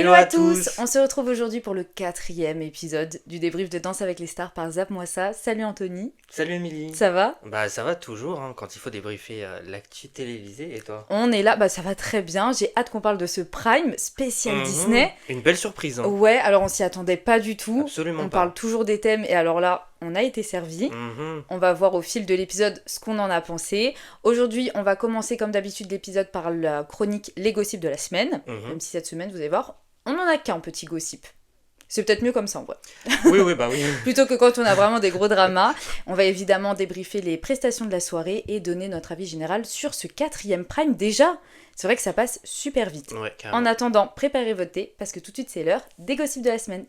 Hello à tous. On se retrouve aujourd'hui pour le 4e épisode du débrief de Danse avec les stars par Zap Moi Ça. Salut Anthony. Salut Émilie. Ça va ? Bah ça va toujours quand il faut débriefer l'actu télévisée, et toi? On est là, ça va très bien. J'ai hâte qu'on parle de ce Prime spécial Disney. Une belle surprise. Ouais, alors on s'y attendait pas du tout. Absolument on pas. parle toujours des thèmes et alors là, on a été servi. On va voir au fil de l'épisode ce qu'on en a pensé. Aujourd'hui, on va commencer comme d'habitude l'épisode par la chronique Les Gossips de la semaine. Même si cette semaine, vous allez voir, on en a qu'un petit gossip. C'est peut-être mieux comme ça en vrai. Oui. Plutôt que quand on a vraiment des gros dramas. On va évidemment débriefer les prestations de la soirée et donner notre avis général sur ce 4e Prime déjà. C'est vrai que ça passe super vite. Ouais, carrément. En attendant, préparez votre thé parce que tout de suite c'est l'heure des gossips de la semaine.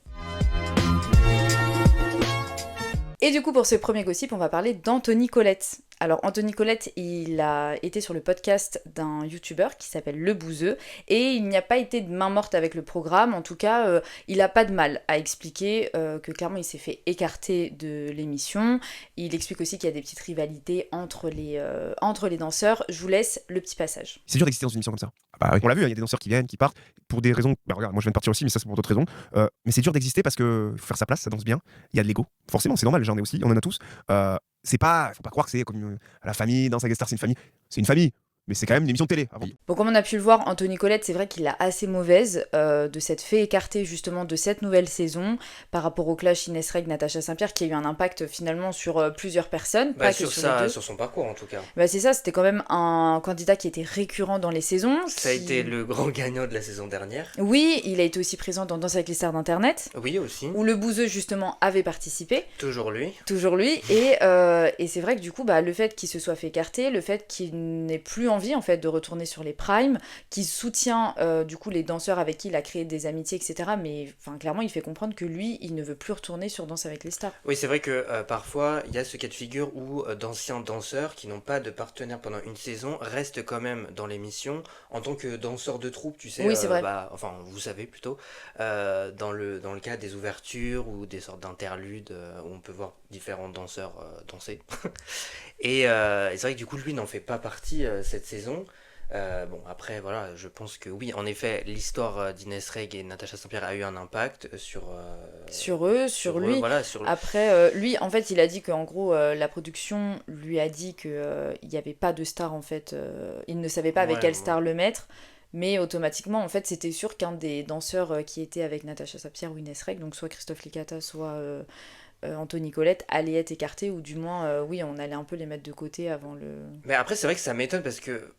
Et du coup, pour ce premier gossip, on va parler d'Anthony Colette. Alors, Anthony Colette, il a été sur le podcast d'un youtubeur qui s'appelle Le Bouzeux, et il n'y a pas été de main morte avec le programme. En tout cas, il n'a pas de mal à expliquer que clairement, il s'est fait écarter de l'émission. Il explique aussi qu'il y a des petites rivalités entre les danseurs. Je vous laisse le petit passage. C'est dur d'exister dans une émission comme ça. Bah oui. On l'a vu, il y a des danseurs qui viennent, qui partent, pour des raisons... Bah regarde, moi je viens de partir aussi, mais ça c'est pour d'autres raisons. Mais c'est dur d'exister parce que faut faire sa place, ça danse bien. Il y a de l'ego. Forcément, c'est normal, j'en ai aussi, on en a tous. C'est pas... Faut pas croire que c'est comme la famille, Danse avec les stars, c'est une famille. C'est une famille, mais c'est quand même une émission de télé. Avant. Bon, comme on a pu le voir, Anthony Colette, c'est vrai qu'il a assez mauvaise de s'être fait écarter justement de cette nouvelle saison par rapport au clash Inès Reg, Natacha Saint-Pierre, qui a eu un impact finalement sur plusieurs personnes, pas que sur les deux. Sur son parcours en tout cas. C'est ça, c'était quand même un candidat qui était récurrent dans les saisons. Ça a été le grand gagnant de la saison dernière. Oui, il a été aussi présent dans Danse avec les stars d'Internet. Oui, aussi. Où le Bouzeux justement avait participé. Toujours lui. Et c'est vrai que du coup, le fait qu'il se soit fait écarter, le fait qu'il n'ait plus envie en fait de retourner sur les primes, qu'il soutient du coup les danseurs avec qui il a créé des amitiés, etc. Mais clairement, il fait comprendre que lui, il ne veut plus retourner sur Danse avec les stars. Oui, c'est vrai que parfois, il y a ce cas de figure où d'anciens danseurs qui n'ont pas de partenaire pendant une saison restent quand même dans l'émission en tant que danseurs de troupe, tu sais. Oui, c'est vrai. Vous savez plutôt, dans le cas des ouvertures ou des sortes d'interludes où on peut voir différents danseurs danser. Et c'est vrai que du coup, lui n'en fait pas partie cette saison. Après, voilà, je pense que oui, en effet, l'histoire d'Inès Reg et Natacha Saint-Pierre a eu un impact sur eux, sur lui. Après, lui, en fait, il a dit qu'en gros, la production lui a dit qu'il n'y avait pas de star, en fait. Il ne savait pas avec quelle star le mettre. Mais automatiquement, en fait, c'était sûr qu'un des danseurs qui était avec Natacha Saint-Pierre ou Inès Reg, donc soit Christophe Licata, soit... Anthony Colette allait être écarté, ou du moins on allait un peu les mettre de côté avant le... Mais après c'est vrai que ça m'étonne parce que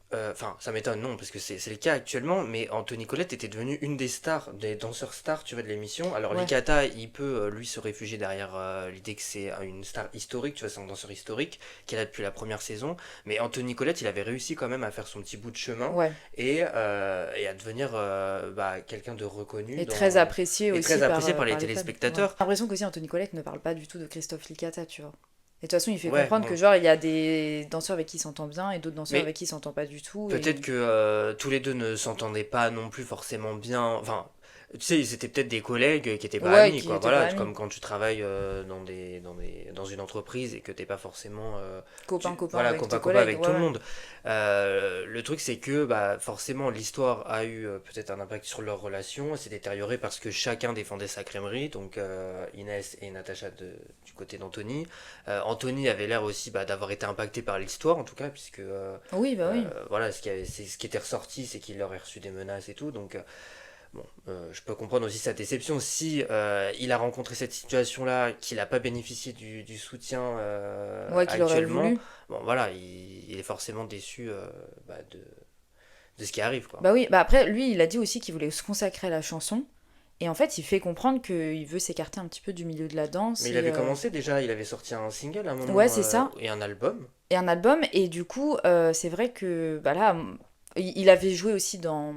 ça m'étonne non parce que c'est le cas actuellement, mais Anthony Colette était devenu une des stars, des danseurs stars tu vois de l'émission. Alors Licata il peut lui se réfugier derrière l'idée que c'est une star historique, tu vois, c'est un danseur historique qui est là depuis la première saison, mais Anthony Colette il avait réussi quand même à faire son petit bout de chemin et à devenir quelqu'un de reconnu et très apprécié aussi par les téléspectateurs. J'ai l'impression qu'aussi Anthony Colette ne parle pas du tout de Christophe Licata, tu vois. Et de toute façon, il fait comprendre que genre il y a des danseurs avec qui il s'entend bien et d'autres danseurs avec qui il s'entend pas du tout. Peut-être que tous les deux ne s'entendaient pas non plus forcément bien. Enfin, tu sais, c'était peut-être des collègues qui étaient pas amis, quoi. Voilà, comme quand tu travailles dans une entreprise et que t'es pas forcément copain avec tout le monde. Le truc c'est que forcément l'histoire a eu peut-être un impact sur leur relation, elle s'est détériorée parce que chacun défendait sa crèmerie, donc Inès et Natacha du côté d'Anthony. Anthony avait l'air aussi d'avoir été impacté par l'histoire en tout cas, puisque voilà, ce qui était ressorti, c'est qu'il aurait reçu des menaces et tout, donc je peux comprendre aussi sa déception si il a rencontré cette situation-là, qu'il n'a pas bénéficié du soutien actuellement. Bon, voilà, il est forcément déçu de ce qui arrive, quoi. Après, lui, il a dit aussi qu'il voulait se consacrer à la chanson. Et en fait, il fait comprendre qu'il veut s'écarter un petit peu du milieu de la danse. Mais il avait commencé déjà, il avait sorti un single à un moment. Ouais, c'est ça. Et un album. Et du coup, c'est vrai que là... Il avait joué aussi dans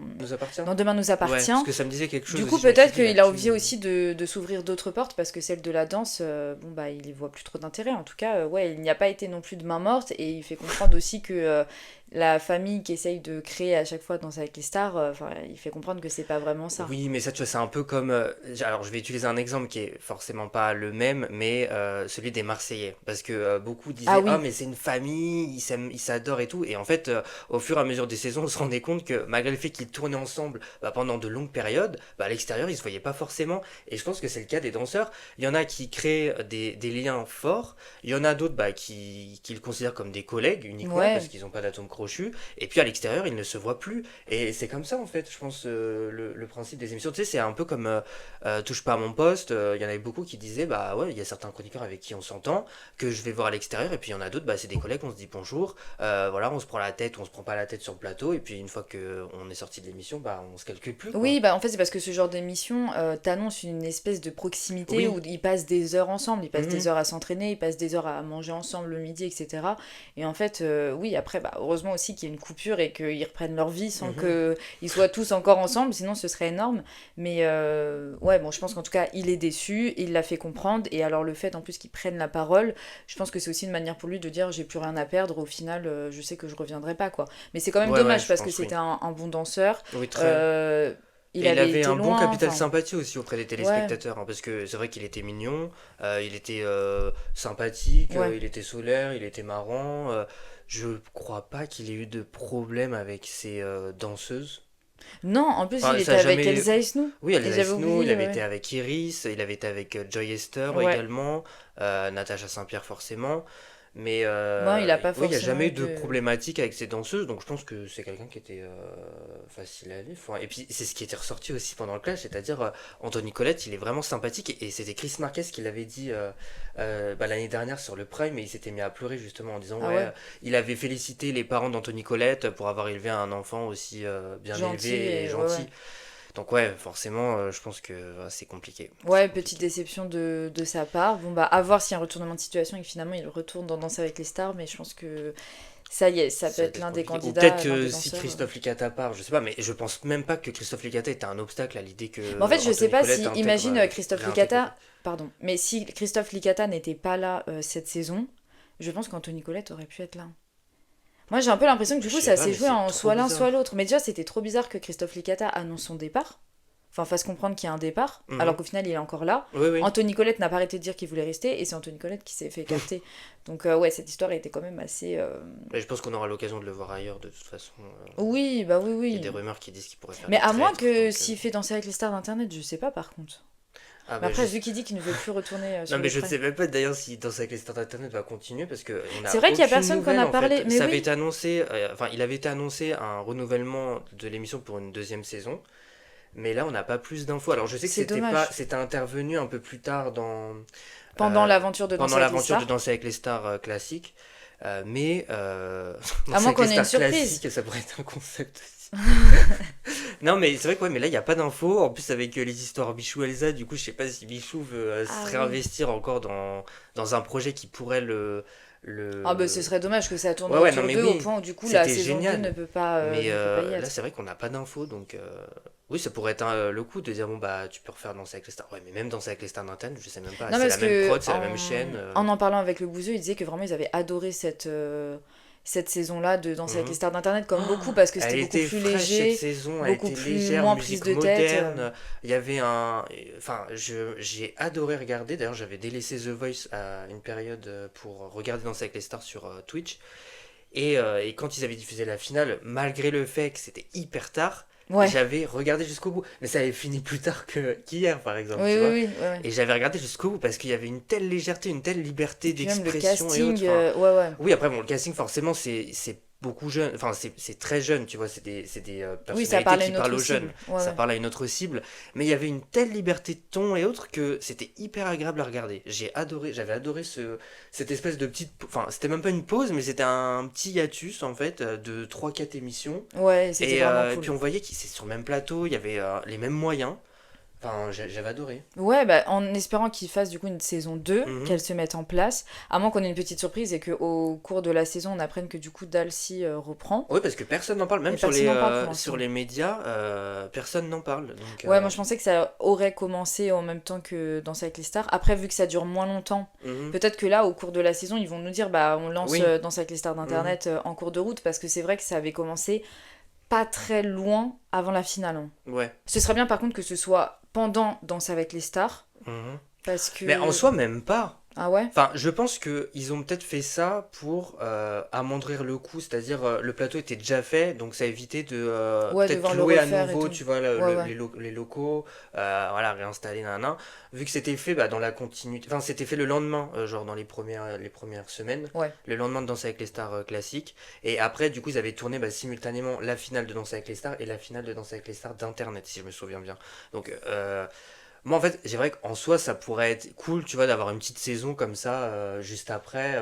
Demain nous appartient. Ouais, parce que ça me disait quelque chose. Du coup, peut-être qu'il a envie aussi de s'ouvrir d'autres portes, parce que celle de la danse, il y voit plus trop d'intérêt. En tout cas, il n'y a pas été non plus de main morte, et il fait comprendre aussi que la famille qui essaye de créer à chaque fois Danse avec les stars, enfin, il fait comprendre que c'est pas vraiment ça. Oui, mais ça, tu vois, c'est un peu comme. Alors, je vais utiliser un exemple qui est forcément pas le même, mais celui des Marseillais. Parce que beaucoup disaient, Ah ah, oui, mais c'est une famille, ils s'aiment, ils s'adorent et tout. Et en fait, au fur et à mesure des saisons, on se rendait compte que malgré le fait qu'ils tournaient ensemble pendant de longues périodes, à l'extérieur, ils se voyaient pas forcément. Et je pense que c'est le cas des danseurs. Il y en a qui créent des liens forts, il y en a d'autres qui le considèrent comme des collègues uniquement, parce ouais. qu'ils n'ont pas d'atome crochu. Et puis à l'extérieur, ils ne se voient plus. Et c'est comme ça, en fait, je pense, le principe des émissions. Tu sais, c'est un peu comme Touche pas à mon poste. Il y en avait beaucoup qui disaient, bah ouais, il y a certains chroniqueurs avec qui on s'entend, que je vais voir à l'extérieur. Et puis il y en a d'autres, c'est des collègues, on se dit bonjour. Voilà, on se prend la tête, on se prend pas la tête sur le plateau. Et puis une fois qu'on est sorti de l'émission, on se calcule plus, quoi. Oui, en fait, c'est parce que ce genre d'émission t'annonce une espèce de proximité où Oui. ils passent des heures ensemble, ils passent des Mhm. heures à s'entraîner, ils passent des heures à manger ensemble le midi, etc. Et en fait, oui, après, heureusement aussi qu'il y a une coupure et qu'ils reprennent leur vie sans Mhm. qu'ils soient tous encore ensemble, sinon ce serait énorme. Mais ouais, bon, je pense qu'en tout cas, il est déçu, il l'a fait comprendre, et alors le fait en plus qu'il prenne la parole, je pense que c'est aussi une manière pour lui de dire j'ai plus rien à perdre, au final, je sais que je reviendrai pas, quoi. Mais c'est quand même Ouais, ouais, dommage je parce que pense, oui. c'était un bon danseur. Oui, très. Euh, il Et il avait avait été un bon loin, capital enfin, sympathie aussi auprès des ouais, téléspectateurs, hein, parce que c'est vrai qu'il était mignon, il était sympathique, ouais. il était solaire, il était marrant. Je crois pas qu'il ait eu de problème avec ses danseuses. Non, en plus, il Enfin, ça était a avec jamais. Elsa Esnou. Oui, Et Elsa j'avais Snow, il oublié, avait ouais. été avec Iris, il avait été avec Joy Esther Ouais. également, Natacha Saint-Pierre forcément. Mais Non, il a pas oui, il n'y a forcément jamais eu eu de de... problématique avec ces danseuses, donc je pense que c'est quelqu'un qui était facile à vivre. Enfin, et puis c'est ce qui était ressorti aussi pendant le clash, c'est-à-dire Anthony Collette, il est vraiment sympathique, et c'était Chris Marquez qui l'avait dit l'année dernière sur le Prime, et il s'était mis à pleurer justement en disant Ah ouais, ouais, il avait félicité les parents d'Anthony Collette pour avoir élevé un enfant aussi bien gentil élevé et et... Ouais, ouais. gentil. Donc ouais, forcément, je pense que c'est compliqué. C'est Ouais, petite compliqué. déception de sa part. Bon, à voir s'il y a un retournement de situation et que finalement il retourne dans Danse avec les stars, mais je pense que ça y est, ça peut Ça va être être l'un des compliqué. Ou candidats, peut-être l'un des que si danseurs. Christophe Licata part, je sais pas, mais je pense même pas que Christophe Licata était un obstacle à l'idée Mais en fait, que je sais Anthony pas Collette si, intègre, imagine Christophe réintègre le Licata, truc. pardon, mais si Christophe Licata n'était pas là cette saison, je pense qu'Anthony Colette aurait pu être là. Moi, j'ai un peu l'impression que du Je coup, sais ça pas, s'est mais joué c'est en trop soit l'un, soit bizarre. l'autre. Mais déjà, c'était trop bizarre que Christophe Licata annonce son départ. Enfin, fasse comprendre qu'il y a un départ, alors Mhm. qu'au final, il est encore là. Oui, oui. Anthony Colette n'a pas arrêté de dire qu'il voulait rester, et c'est Anthony Colette qui s'est fait écarter. Donc, ouais, cette histoire était quand même assez... Et je pense qu'on aura l'occasion de le voir ailleurs de toute façon. Oui, bah oui, Il y a des oui. rumeurs qui disent qu'il pourrait faire Mais des à moins traîtres, que donc. s'il fait Danser avec les stars d'Internet, je sais pas par contre. Ah Mais bah après, vu qu'il dit qu'il ne veut plus retourner non sur mais le je ne prime. sais même pas d'ailleurs si Danse avec les stars d'internet va continuer parce que on C'est n'a vrai qu'il y a aucune personne qu'on nouvelle a en parlé, fait. mais Ça avait oui. été annoncé, enfin il avait été annoncé un renouvellement de l'émission pour une deuxième saison. Mais là, on n'a pas plus d'infos. Alors, je sais que C'est dommage. c'était intervenu un peu plus tard Pendant euh, l'aventure de pendant Danser avec les l'aventure de stars. Danser avec les stars classiques. Mais À Danser moins avec les qu'on ait une stars surprise. classiques, ça pourrait être un concept aussi. Non, mais c'est vrai que ouais, mais là, il n'y a pas d'infos. En plus, avec les histoires Bichou Elsa, du coup, je sais pas si Bichou veut Ah se oui. réinvestir encore dans un projet qui pourrait Ah bah ce le... serait dommage que ça tourne Ouais, ouais, non, autour mais d'eux au oui, point où du coup la c'était saison 2 génial. Mais ne peut pas y là, être. c'est vrai qu'on n'a pas d'infos, donc oui, ça pourrait être le coup de dire bon bah tu peux refaire Danser avec les stars. Ouais, mais même Danser avec les stars d'antenne, je sais même pas. Non, C'est parce la même que prod, c'est la même chaîne. en parlant avec le Bouzeux, il disait que vraiment ils avaient adoré cette saison-là de Danser avec les Mhm. stars d'Internet, comme beaucoup, Oh, parce que c'était elle beaucoup était plus fraîche cette léger, saison, elle beaucoup était plus légère, moins prise musique de tête. moderne. Il y avait un. Enfin, j'ai adoré regarder. D'ailleurs, j'avais délaissé The Voice à une période pour regarder Danser avec les stars sur Twitch. Et quand ils avaient diffusé la finale, malgré le fait que c'était hyper tard, Ouais, j'avais regardé jusqu'au bout. Mais ça avait fini plus tard qu'hier, par exemple, oui, tu oui, vois. oui, ouais, ouais. Et j'avais regardé jusqu'au bout parce qu'il y avait une telle légèreté, une telle Et liberté puis même le d'expression et autres. casting, Enfin, ouais, ouais. oui, après, bon, le casting, forcément, c'est beaucoup jeune. Enfin, c'est très jeune, tu vois. C'est des Oui, ça personnalités parle à qui une parlent autre aux jeunes. cible. Ouais, Ça ouais. parle à une autre cible. Mais il y avait une telle liberté de ton et autres que c'était hyper agréable à regarder. J'avais adoré cette espèce de petite. Enfin, c'était même pas une pause, mais c'était un petit hiatus, en fait, de trois quatre émissions. Ouais, c'était vraiment Et puis cool. on voyait qu'ils étaient sur le même plateau, il y avait les mêmes moyens. Enfin, j'avais adoré. Ouais, bah, en espérant qu'ils fassent du coup une saison 2, qu'elle se mette en place, à moins qu'on ait une petite surprise et qu'au cours de la saison, on apprenne que du coup Dalcy reprend. Oui, parce que personne n'en parle, même Et personne n'en parle pour sur l'instant. les médias, personne n'en parle. Donc, Ouais, moi je pensais que ça aurait commencé en même temps que Danse avec les stars. Après, vu que ça dure moins longtemps, peut-être que là, au cours de la saison, ils vont nous dire, bah on lance Oui. Danse avec les stars d'internet en cours de route, parce que c'est vrai que ça avait commencé pas très loin avant la finale. Hein. Ouais. Ce serait bien par contre que ce soit pendant Danse avec les stars, Mhm. parce que... Mais en soi, même pas. Ah ouais? Enfin, je pense qu'ils ont peut-être fait ça pour amoindrir le coup, c'est-à-dire le plateau était déjà fait, donc ça évitait de Ouais, peut-être devoir le louer à refaire et nouveau, tout. tu vois, Ouais. les locaux, voilà, réinstaller, nanana. Vu que c'était fait dans la continuité, enfin, c'était fait le lendemain, genre dans les premières semaines, Ouais. le lendemain de Danse avec les stars classique, et après, du coup, ils avaient tourné simultanément la finale de Danse avec les stars et la finale de Danse avec les stars d'Internet, si je me souviens bien. Donc, moi, en fait, c'est vrai qu'en soi, ça pourrait être cool, tu vois, d'avoir une petite saison comme ça, juste après,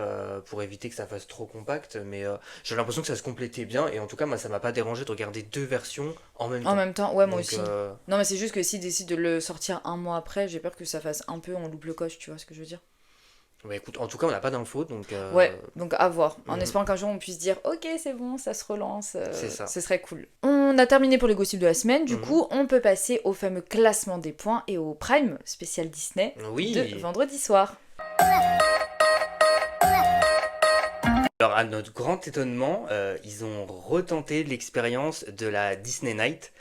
pour éviter que ça fasse trop compact. Mais j'ai l'impression que ça se complétait bien. Et en tout cas, moi, ça m'a pas dérangé de regarder deux versions en même temps. En même temps, ouais, moi Donc, aussi. Non, mais c'est juste que s'ils décident de le sortir un mois après, j'ai peur que ça fasse un peu on loupe le coche, tu vois ce que je veux dire? ouais, écoute, en tout cas, on n'a pas d'infos. Donc, Ouais, donc à voir. En Mhm. espérant qu'un jour on puisse dire ok, c'est bon, ça se relance. C'est ça. Ce serait cool. On a terminé pour les gossips de la semaine. Du Mhm. coup, on peut passer au fameux classement des points et au Prime spécial Disney Oui. de vendredi soir. Alors, à notre grand étonnement, ils ont retenté l'expérience de la Disney Night,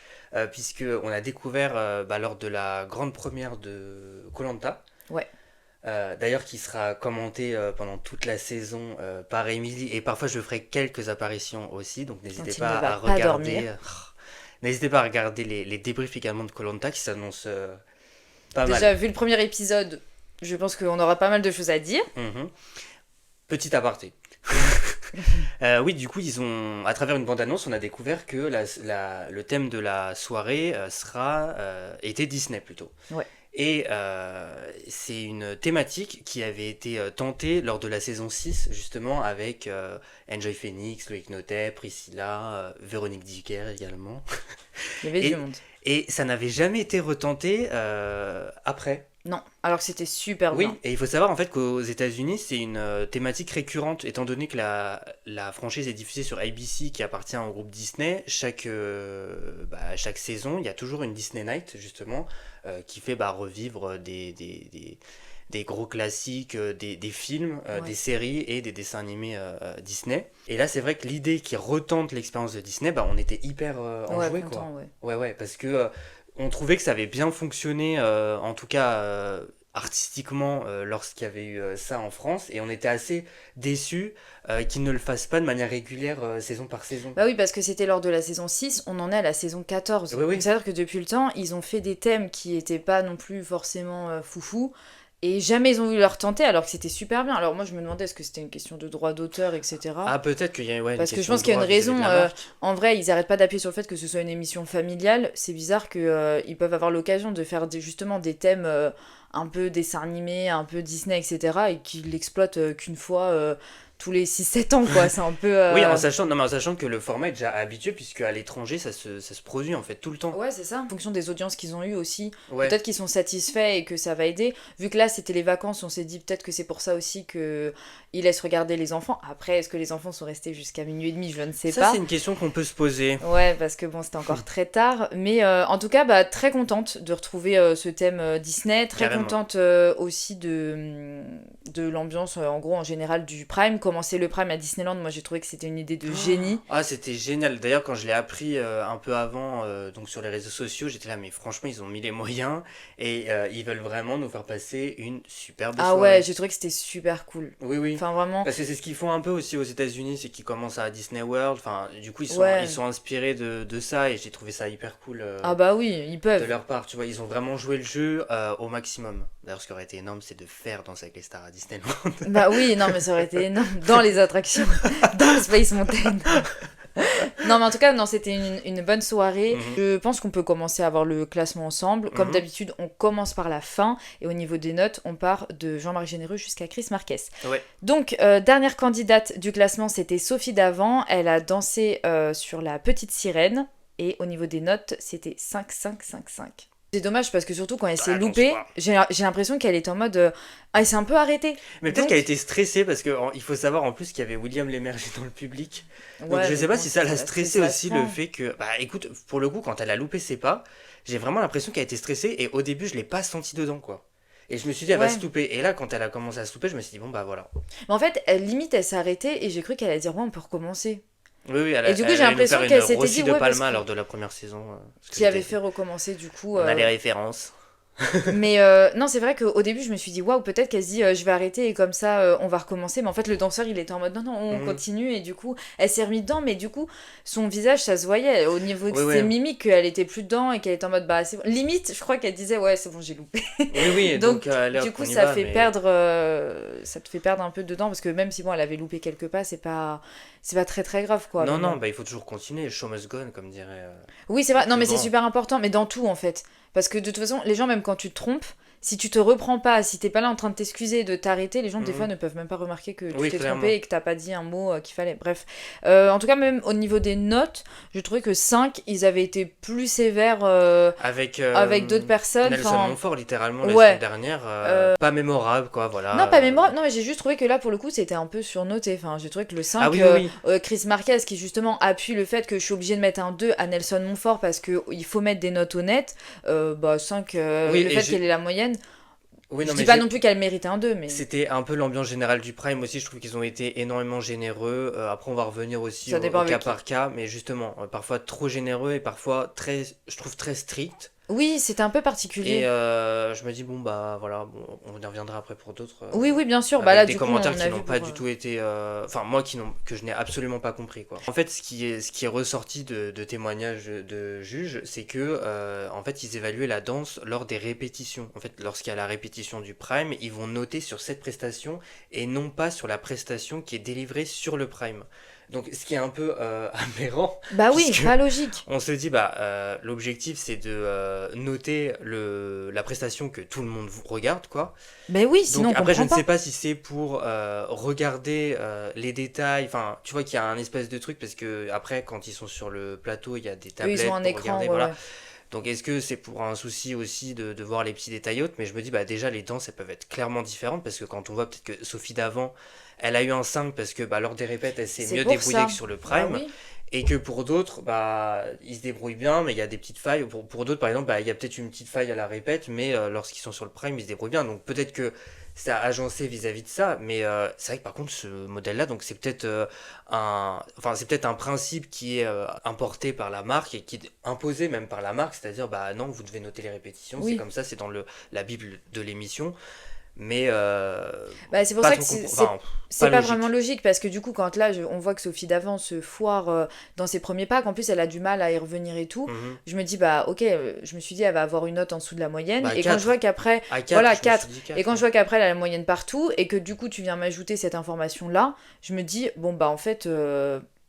puisque on a découvert lors de la grande première de koh Ouais. D'ailleurs, qui sera commenté pendant toute la saison par Émilie, et parfois je ferai quelques apparitions aussi, donc n'hésitez il pas ne va à pas regarder. dormir. N'hésitez pas à regarder les débriefs également de koh qui s'annoncent pas mal. Déjà, vu le premier épisode, je pense qu'on aura pas mal de choses à dire. Mhm. Petit aparté. Oui, du coup, à travers une bande-annonce, on a découvert que le thème de la soirée était Disney plutôt. Ouais. Et c'est une thématique qui avait été tentée lors de la saison 6, justement, avec Enjoy Phoenix, Loïc Notet, Priscilla, Véronique Dicker également. Il y avait du monde. Et ça n'avait jamais été retenté après. Non, alors que c'était super Oui, bien. et il faut savoir en fait qu'aux États-Unis, c'est une thématique récurrente, étant donné que la franchise est diffusée sur ABC qui appartient au groupe Disney. Chaque saison, il y a toujours une Disney Night, justement, qui fait revivre des gros classiques, des films, Ouais. des séries et des dessins animés Disney. Et là, c'est vrai que l'idée qui retente l'expérience de Disney, on était hyper enjoués, quoi. content, ouais. Ouais, parce que on trouvait que ça avait bien fonctionné, en tout cas artistiquement, lorsqu'il y avait eu ça en France, et on était assez déçus qu'ils ne le fassent pas de manière régulière, saison par saison. Bah oui, parce que c'était lors de la saison 6, on en est à la saison 14. Oui, oui. Donc c'est-à-dire que depuis le temps, ils ont fait des thèmes qui étaient pas non plus forcément foufou, et jamais ils ont voulu leur tenter alors que c'était super bien. Alors moi je me demandais est-ce que c'était une question de droit d'auteur, etc. Ah, peut-être qu'il y a une Parce que je question pense de qu'il y a une droit vis-à-vis raison. de la marque. En vrai, ils arrêtent pas d'appuyer sur le fait que ce soit une émission familiale. C'est bizarre qu'ils peuvent avoir l'occasion de faire justement des thèmes un peu dessins animés, un peu Disney, etc. et qu'ils l'exploitent qu'une fois tous les 6-7 ans, quoi. C'est un peu... Oui, en sachant que le format est déjà habitué, puisque à l'étranger, ça se produit en fait tout le temps. Ouais, c'est ça. En fonction des audiences qu'ils ont eues aussi. Ouais. Peut-être qu'ils sont satisfaits et que ça va aider. Vu que là, c'était les vacances, on s'est dit peut-être que c'est pour ça aussi qu'ils laissent regarder les enfants. Après, est-ce que les enfants sont restés jusqu'à minuit et demi? Je ne sais Ça, pas. c'est une question qu'on peut se poser. Ouais, parce que bon, c'était encore très tard. Mais en tout cas, très contente de retrouver ce thème Disney. Très Carrément. contente aussi de l'ambiance, en gros, en général, du Prime. Commencer le Prime à Disneyland, moi j'ai trouvé que c'était une idée de génie. Ah, c'était génial. D'ailleurs, quand je l'ai appris un peu avant, donc sur les réseaux sociaux, j'étais là, mais franchement, ils ont mis les moyens et ils veulent vraiment nous faire passer une superbe Ah soirée. ouais, j'ai trouvé que c'était super cool. Oui, oui. Enfin, vraiment. Parce que c'est ce qu'ils font un peu aussi aux États-Unis, c'est qu'ils commencent à Disney World. Enfin, du coup, Ouais. ils sont inspirés de ça et j'ai trouvé ça hyper cool Ah bah oui, ils de peuvent. leur part. Tu vois, ils ont vraiment joué le jeu au maximum. D'ailleurs, ce qui aurait été énorme, c'est de faire Danser avec les stars à Disneyland. Bah oui, non, mais ça aurait été énorme. Dans les attractions, dans le Space Mountain. Non, mais en tout cas, non, c'était une bonne soirée. Mhm. Je pense qu'on peut commencer à avoir le classement ensemble. Comme Mhm. d'habitude, on commence par la fin. Et au niveau des notes, on part de Jean-Marie Généreux jusqu'à Chris Marquez. Ouais. Donc, dernière candidate du classement, c'était Sophie Davant. Elle a dansé sur La Petite Sirène. Et au niveau des notes, c'était 5, 5, 5, 5. C'est dommage parce que surtout quand elle s'est Ah non, loupée, c'est pas- j'ai l'impression qu'elle était en mode elle s'est un peu arrêtée. Mais peut-être Donc- qu'elle était stressée parce qu'il faut savoir en plus qu'il y avait William Lémergie dans le public. Donc Ouais, je mais sais pas bon, si ça l'a l'a stressé à ce aussi point. le fait que... Bah écoute, pour le coup, quand elle a loupé ses pas, j'ai vraiment l'impression qu'elle était stressée et au début je l'ai pas senti dedans quoi. Et je me suis dit elle va Ouais. se louper. Et là quand elle a commencé à se louper, je me suis dit bon bah voilà. Mais en fait, limite, elle s'est arrêtée et j'ai cru qu'elle allait dire ouais, on peut recommencer. Oui, oui, Et du coup, j'ai elle allait nous l'impression faire qu'elle une s'était Rossi dit, de ouais, parce Palma que- lors de la première saison. Parce que Qui avait c'était- fait recommencer du coup. On a les références. Mais non, c'est vrai qu'au début, je me suis dit, waouh, peut-être qu'elle se dit, je vais arrêter et comme ça, on va recommencer. Mais en fait, le danseur, il était en mode, non, non, on Mhm. continue. Et du coup, elle s'est remise dedans. Mais du coup, son visage, ça se voyait au niveau de Oui, ses oui. mimiques qu'elle était plus dedans et qu'elle était en mode, bah, c'est bon. Limite, je crois qu'elle disait, ouais, c'est bon, j'ai loupé. Oui, oui, Donc, allez, du hop, coup, on y ça va, fait mais- perdre, ça te fait perdre un peu dedans parce que même si bon, elle avait loupé quelques pas, c'est pas très très grave quoi. Non, Mais non, bon. bah il faut toujours continuer. Show must go on, comme dirait... Oui, c'est vrai. Non, mais c'est Bon. super important, mais dans tout en fait. Parce que de toute façon, les gens, même quand tu te trompes, si tu te reprends pas, si t'es pas là en train de t'excuser et de t'arrêter, les gens des Mhm. fois ne peuvent même pas remarquer que tu Oui, t'es clairement. trompé et que t'as pas dit un mot qu'il fallait. Bref. En tout cas, même au niveau des notes, je trouvais que 5, ils avaient été plus sévères avec d'autres personnes. Nelson Enfin, Montfort, littéralement, la ouais. semaine dernière. Pas mémorable, quoi, voilà. non, pas mémorable. Non, mais j'ai juste trouvé que là, pour le coup, c'était un peu surnoté. Enfin, j'ai trouvé que le 5, Ah oui, oui, oui. Chris Marquez, qui justement appuie le fait que je suis obligée de mettre un 2 à Nelson Montfort parce qu'il faut mettre des notes honnêtes, bah 5, Oui, le et fait j'ai- qu'elle ait la moyenne. Oui, Je non, dis mais pas j'ai- non plus qu'elle méritait un 2, mais. C'était un peu l'ambiance générale du Prime aussi. Je trouve qu'ils ont été énormément généreux. Après, on va revenir aussi Ça au dépend avec cas qui. par cas, mais justement, parfois trop généreux et parfois très, je trouve très strict. Oui, c'était un peu Et particulier. je me dis, bon, bah voilà, bon, on y reviendra après pour d'autres. Oui, oui, bien sûr. Avec Bah là, des du coup, on commentaires qui a n'ont vu pas pour, du tout été enfin moi que je n'ai absolument pas compris quoi. En fait ce qui est ressorti de témoignages de juges, c'est que en fait ils évaluaient la danse lors des répétitions. En fait lorsqu'il y a la répétition du Prime, ils vont noter sur cette prestation et non pas sur la prestation qui est délivrée sur le Prime. Donc ce qui est un peu aberrant. Bah oui, puisque pas logique. On se dit bah l'objectif c'est de noter la prestation que tout le monde regarde quoi. Mais oui, sinon Donc on après je comprend ne sais pas. pas si c'est pour regarder les détails, enfin tu vois qu'il y a un espèce de truc parce que après quand ils sont sur le plateau il y a des Eux, tablettes ils ont un pour écran, regarder, ouais, voilà. ouais. Donc est-ce que c'est pour un souci aussi de voir les petits détails autres, mais je me dis bah déjà les danses elles peuvent être clairement différentes parce que quand on voit peut-être que Sophie d'avant elle a eu un 5 parce que bah, lors des répètes elle s'est C'est mieux pour débrouillée ça. que sur le Bah Prime. oui. Et que pour d'autres, bah, ils se débrouillent bien, mais il y a des petites failles. Pour d'autres, par exemple, bah, il y a peut-être une petite faille à la répète, mais lorsqu'ils sont sur le Prime, ils se débrouillent bien. Donc peut-être que ça a agencé vis-à-vis de ça, mais c'est vrai que par contre, ce modèle-là, donc c'est peut-être c'est peut-être un principe qui est importé par la marque et qui est imposé même par la marque, c'est-à-dire, bah non, vous devez noter les répétitions, Oui. c'est comme ça, c'est dans la Bible de l'émission. Mais Bah, c'est pour pas ça que trop c'est compre- enfin, c'est pas logique. vraiment logique parce que du coup, quand là, on voit que Sophie d'avant se foire dans ses premiers pas, qu'en plus elle a du mal à y revenir et tout, Mhm. je me dis, bah ok, je me suis dit, elle va avoir une note en dessous de la moyenne. Bah, Et quand 4. je vois qu'après, À 4, voilà, je me suis 4. dit Et quand 4, je vois qu'après elle a la moyenne partout et que du coup tu viens m'ajouter cette information-là, je me dis, bon bah en fait,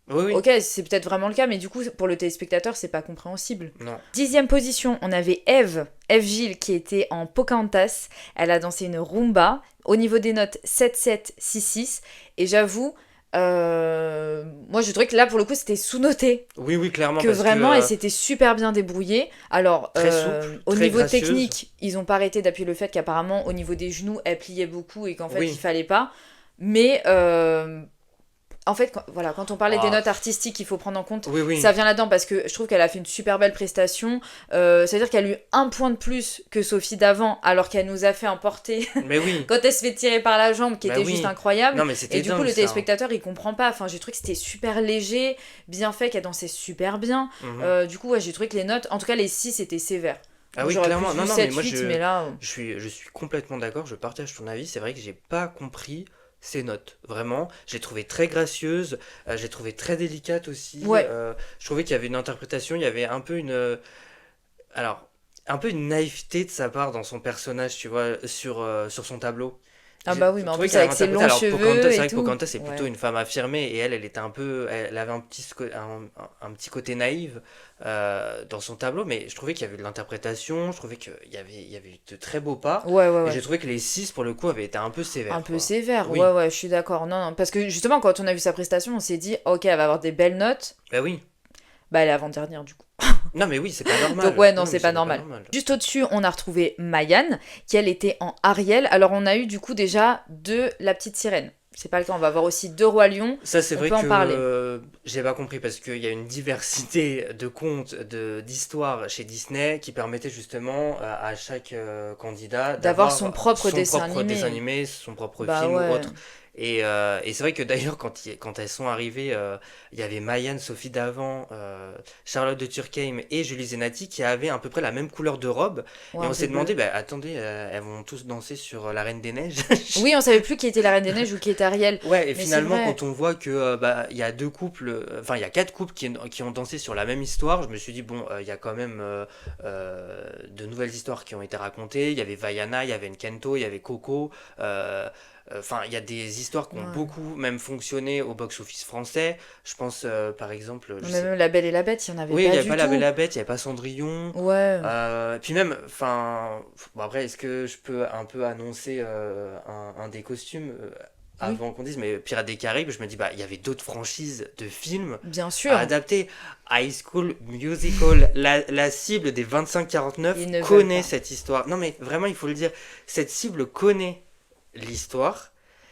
Oui, oui. ok, c'est peut-être vraiment le cas, mais du coup pour le téléspectateur c'est pas compréhensible. Non. 10e position, on avait Eve Gilles qui était en Pocahontas. Elle a dansé une rumba. Au niveau des notes, 7-7, 6-6. Et j'avoue, moi je trouvais que là pour le coup c'était sous-noté. Oui, oui, clairement. Que parce vraiment que, elle s'était super bien débrouillée. Alors, Très souple, au très niveau gracieuse. technique, ils ont pas arrêté d'appuyer le fait qu'apparemment au niveau des genoux, elle pliait beaucoup et qu'en fait Oui. il fallait pas. Mais en fait, voilà, quand on parlait des Ah. notes artistiques, il faut prendre en compte. Oui, oui. Ça vient là-dedans parce que je trouve qu'elle a fait une super belle prestation. C'est-à-dire qu'elle a eu un point de plus que Sophie d'avant, alors qu'elle nous a fait un porté Mais oui. quand elle se fait tirer par la jambe, qui Bah était oui. juste incroyable. Non, mais c'était Et du coup, dingue, le ça. téléspectateur, il comprend pas. Enfin, j'ai trouvé que c'était super léger, bien fait, qu'elle dansait super bien. Mhm. Du coup, ouais, j'ai trouvé que les notes, en tout cas les 6, étaient sévères. Ah oui, J'aurais clairement. plus Non, vu non, 7, mais moi, 8, mais là... je suis complètement d'accord. Je partage ton avis. C'est vrai que j'ai pas compris ces notes. Vraiment. J'ai trouvé très gracieuse. J'ai trouvé très délicate aussi. Ouais. Je trouvais qu'il y avait une interprétation. Il y avait un peu une. Alors, un peu une naïveté de sa part dans son personnage, tu vois, sur son tableau. Ah J'ai bah oui, mais en trouvé plus qu'elle avec ses interprétait- longs alors, cheveux Pocahontas, c'est et vrai que tout. Pocahontas, c'est plutôt Ouais. une femme affirmée et elle était un peu, elle avait un un petit côté naïf dans son tableau, mais je trouvais qu'il y avait de l'interprétation, je trouvais qu'il y avait de très beaux pas, Ouais, ouais, et ouais. j'ai trouvé que les 6 pour le coup avaient été un peu sévères. Un peu quoi. sévère, Oui. ouais, ouais, je suis d'accord. Non, non, parce que justement, quand on a vu sa prestation, on s'est dit, ok, elle va avoir des belles notes. Bah oui. Bah, elle est avant-dernière, du coup. Non, mais oui, c'est pas normal. Donc ouais, non, mais c'est pas normal. Juste au-dessus, on a retrouvé Mayan, qui elle était en Ariel. Alors on a eu du coup déjà de La Petite Sirène. C'est pas le cas, on va avoir aussi 2 Rois Lions. Ça, c'est vrai peut en parler. que j'ai pas compris parce qu'il y a une diversité de contes, d'histoires chez Disney qui permettait justement à chaque candidat D'avoir son propre dessin animé, son propre Bah film ouais. ou autre. Et c'est vrai que d'ailleurs, quand elles sont arrivées, il y avait Mayan, Sophie Davant, Charlotte de Turckheim et Julie Zenati qui avaient à peu près la même couleur de robe. Ouais, et un on s'est peu demandé, bleu. bah attendez, elles vont tous danser sur La Reine des Neiges. Oui, on savait plus qui était la Reine des Neiges ou qui était Ariel. Ouais, et Mais finalement, c'est vrai. quand on voit que bah il y a 2 couples, enfin il y a 4 couples qui ont dansé sur la même histoire, je me suis dit bon, il y a quand même de nouvelles histoires qui ont été racontées. Il y avait Vaiana, il y avait Nkento, il y avait Coco. Enfin, il y a des histoires qui ont Ouais. beaucoup même fonctionné au box-office français. Je pense par exemple, je Mais sais. même La Belle et la Bête, il y en avait Oui, il pas n'y avait du pas La Belle et tout. la Bête, il n'y avait pas Cendrillon. Ouais. Puis même, enfin, bon après, est-ce que je peux un peu annoncer un des costumes Oui, avant qu'on dise, mais Pirates des Caraïbes, je me dis, bah, il y avait d'autres franchises de films bien à sûr. adapter. High School Musical, la cible des 25-49 Ils ne veulent connaît pas. cette histoire. Non, mais vraiment, il faut le dire, cette cible connaît l'histoire.